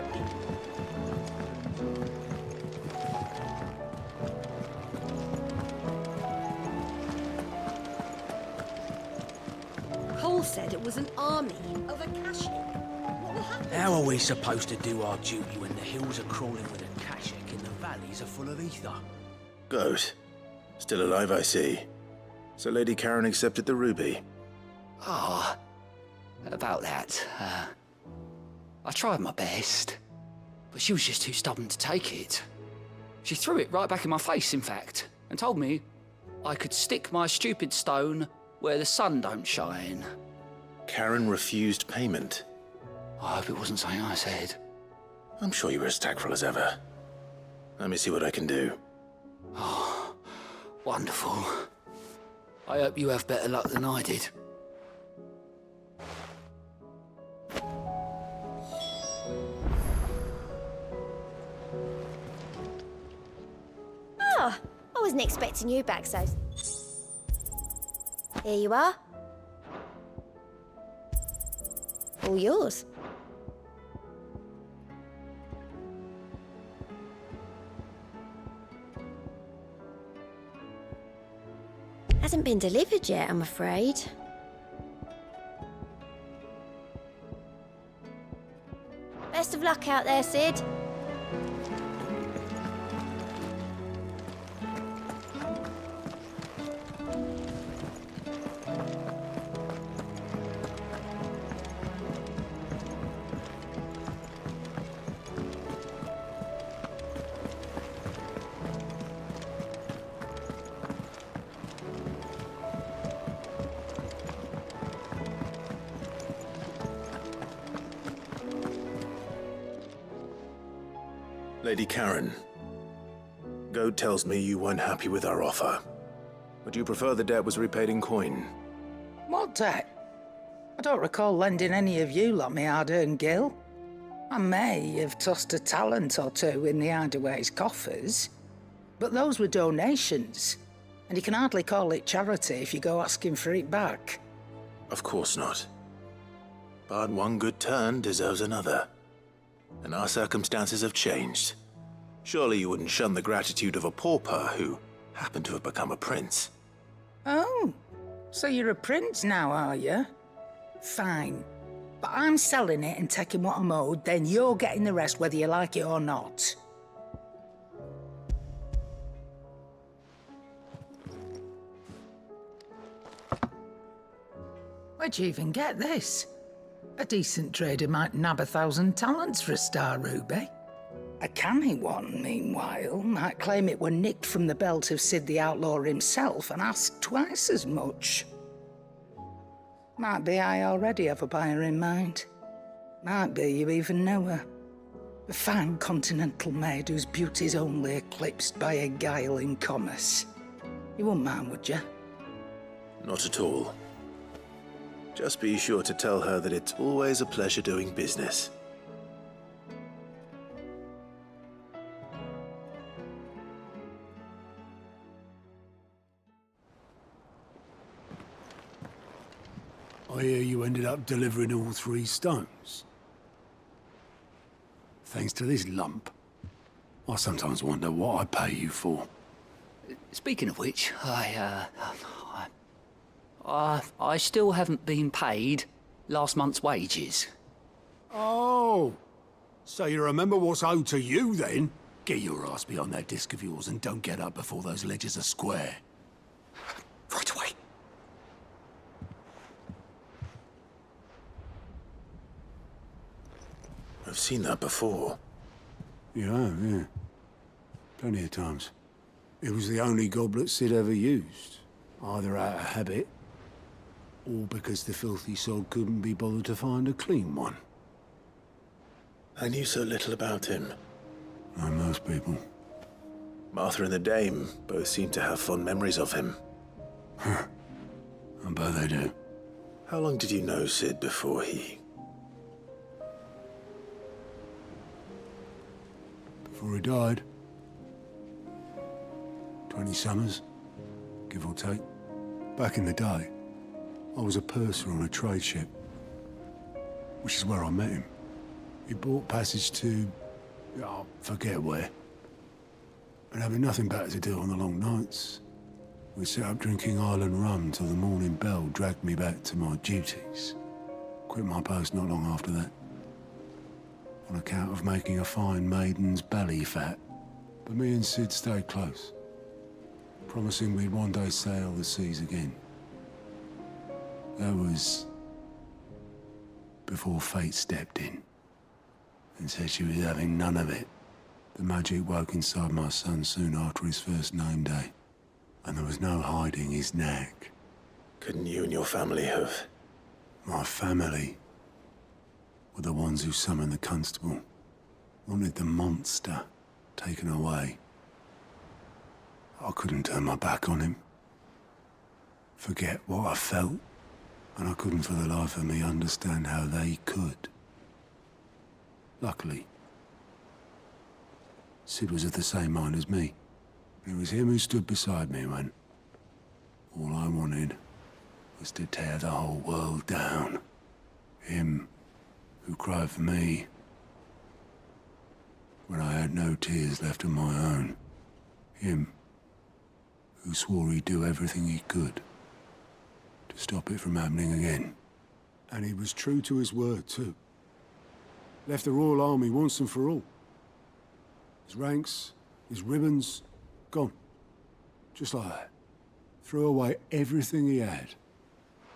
Cole said it was an army of Akashic. What will happen? How are we supposed to do our duty when the hills are crawling with Akashic and the valleys are full of ether? Goat. Still alive, I see. So Lady Karen accepted the ruby. Ah, about that. I tried my best, but she was just too stubborn to take it. She threw it right back in my face, in fact, and told me I could stick my stupid stone where the sun don't shine. Karen refused payment. I hope it wasn't something I said. I'm sure you were as tactful as ever. Let me see what I can do. Oh, wonderful. I hope you have better luck than I did. Oh, I wasn't expecting you back, so... Here you are. All yours. Hasn't been delivered yet, I'm afraid. luck out there, Sid. Lady Karen, Goad tells me you weren't happy with our offer. Would you prefer the debt was repaid in coin? What debt? I don't recall lending any of you lot me hard-earned gil. I may have tossed a talent or two in the Hideaway's coffers, but those were donations, and you can hardly call it charity if you go asking for it back. Of course not. But one good turn deserves another. And our circumstances have changed. Surely you wouldn't shun the gratitude of a pauper who happened to have become a prince. Oh, so you're a prince now, are you? Fine. But I'm selling it and taking what I'm owed, then you're getting the rest whether you like it or not. Where'd you even get this? A decent trader might nab 1,000 talents for a star ruby. A canny one, meanwhile, might claim it were nicked from the belt of Sid the Outlaw himself and ask twice as much. Might be I already have a buyer in mind. Might be you even know her. A fine continental maid whose beauty's only eclipsed by a guile in commerce. You wouldn't mind, would you? Not at all. Just be sure to tell her that it's always a pleasure doing business. I hear you ended up delivering all 3 stones. Thanks to this lump. I sometimes wonder what I pay you for. Speaking of which, I still haven't been paid last month's wages. Oh, so you remember what's owed to you then? Get your ass behind that disc of yours and don't get up before those ledgers are square. Right away. I've seen that before. You have, yeah. Plenty of times. It was the only goblet Sid ever used, either out of habit, or because the filthy sod couldn't be bothered to find a clean one. I knew so little about him. Like most people. Martha and the Dame both seem to have fond memories of him. I bet they do. How long did you know Sid before he... Before he died? 20 summers, give or take. Back in the day, I was a purser on a trade ship, which is where I met him. He bought passage to... I forget where. And having nothing better to do on the long nights, we sat up drinking island rum till the morning bell dragged me back to my duties. Quit my post not long after that, on account of making a fine maiden's belly fat. But me and Sid stayed close, promising we'd one day sail the seas again. That was before fate stepped in and said she was having none of it. The magic woke inside my son soon after his first name day, and there was no hiding his knack. Couldn't you and your family have... My family were the ones who summoned the constable, wanted the monster taken away. I couldn't turn my back on him, forget what I felt, and I couldn't for the life of me understand how they could. Luckily, Sid was of the same mind as me. It was him who stood beside me when all I wanted was to tear the whole world down. Him who cried for me when I had no tears left of my own. Him who swore he'd do everything he could to stop it from happening again. And he was true to his word, too. Left the Royal Army once and for all. His ranks, his ribbons, gone. Just like that. Threw away everything he had.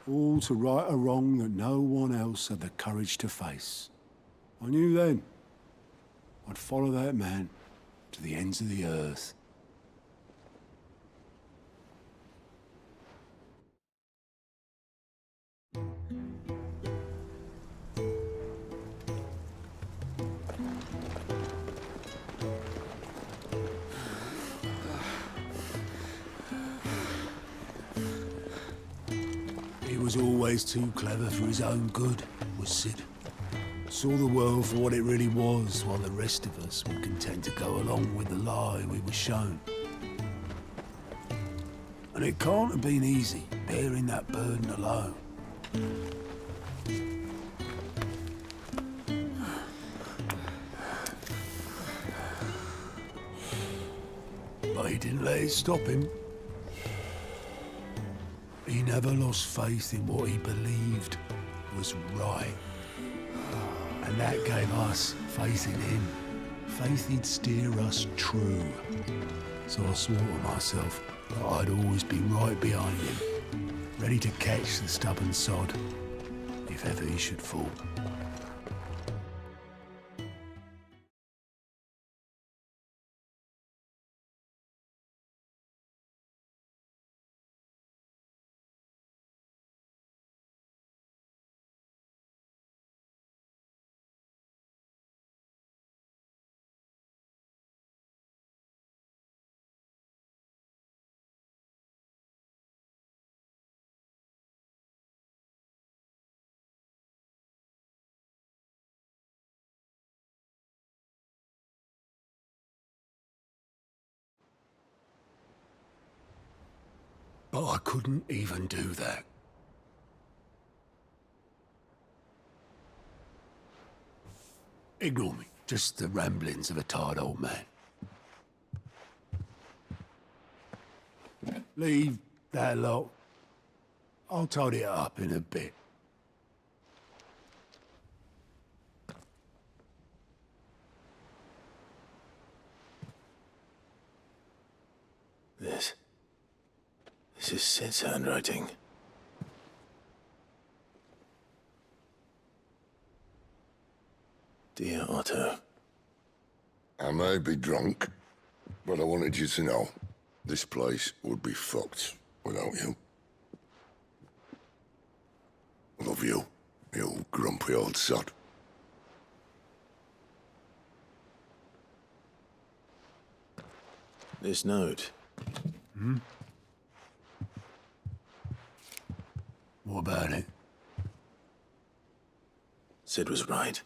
All to right a wrong that no one else had the courage to face. I knew then I'd follow that man to the ends of the earth. He was always too clever for his own good, was Sid. Saw the world for what it really was, while the rest of us were content to go along with the lie we were shown. And it can't have been easy, bearing that burden alone. But he didn't let it stop him. He never lost faith in what he believed was right. And that gave us faith in him. Faith he'd steer us true. So I swore to myself that I'd always be right behind him, ready to catch the stubborn sod, if ever he should fall. But I couldn't even do that. Ignore me. Just the ramblings of a tired old man. Leave that lot. I'll tidy it up in a bit. This is Sid's handwriting. Dear Otto. I may be drunk, but I wanted you to know this place would be fucked without you. Love you, you grumpy old sod. This note. Hmm? What about it? Sid was right.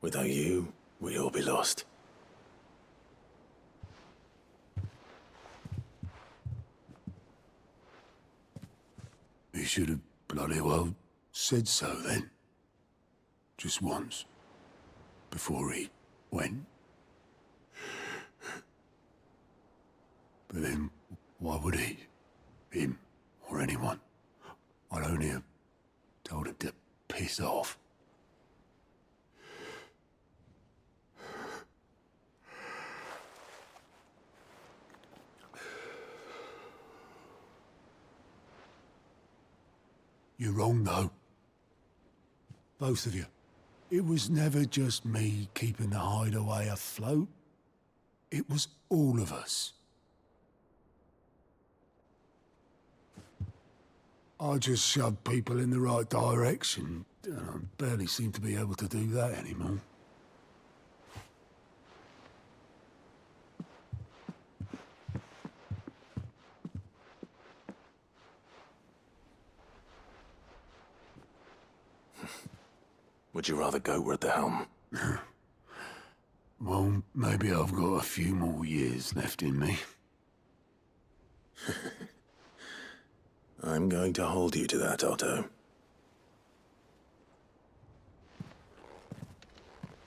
Without you, we'd all be lost. He should have bloody well said so then. Just once. Before he went. But then, why would he? Him, or anyone? I'd only have told him to piss off. You're wrong, though. Both of you. It was never just me keeping the hideaway afloat. It was all of us. I just shoved people in the right direction. I barely seem to be able to do that anymore. Would you rather go at the helm? Well, maybe I've got a few more years left in me. I'm going to hold you to that, Otto.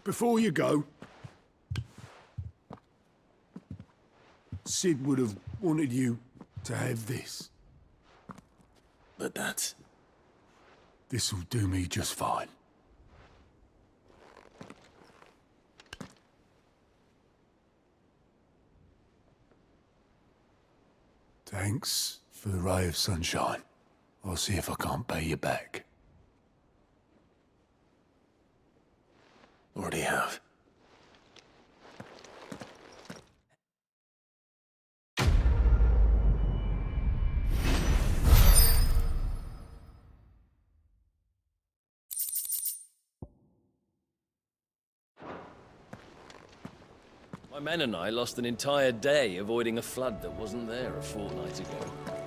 Before you go, Sid would have wanted you to have this. But that's... This'll do me just fine. Thanks for the ray of sunshine. I'll see if I can't pay you back. Already have. My men and I lost an entire day avoiding a flood that wasn't there a fortnight ago.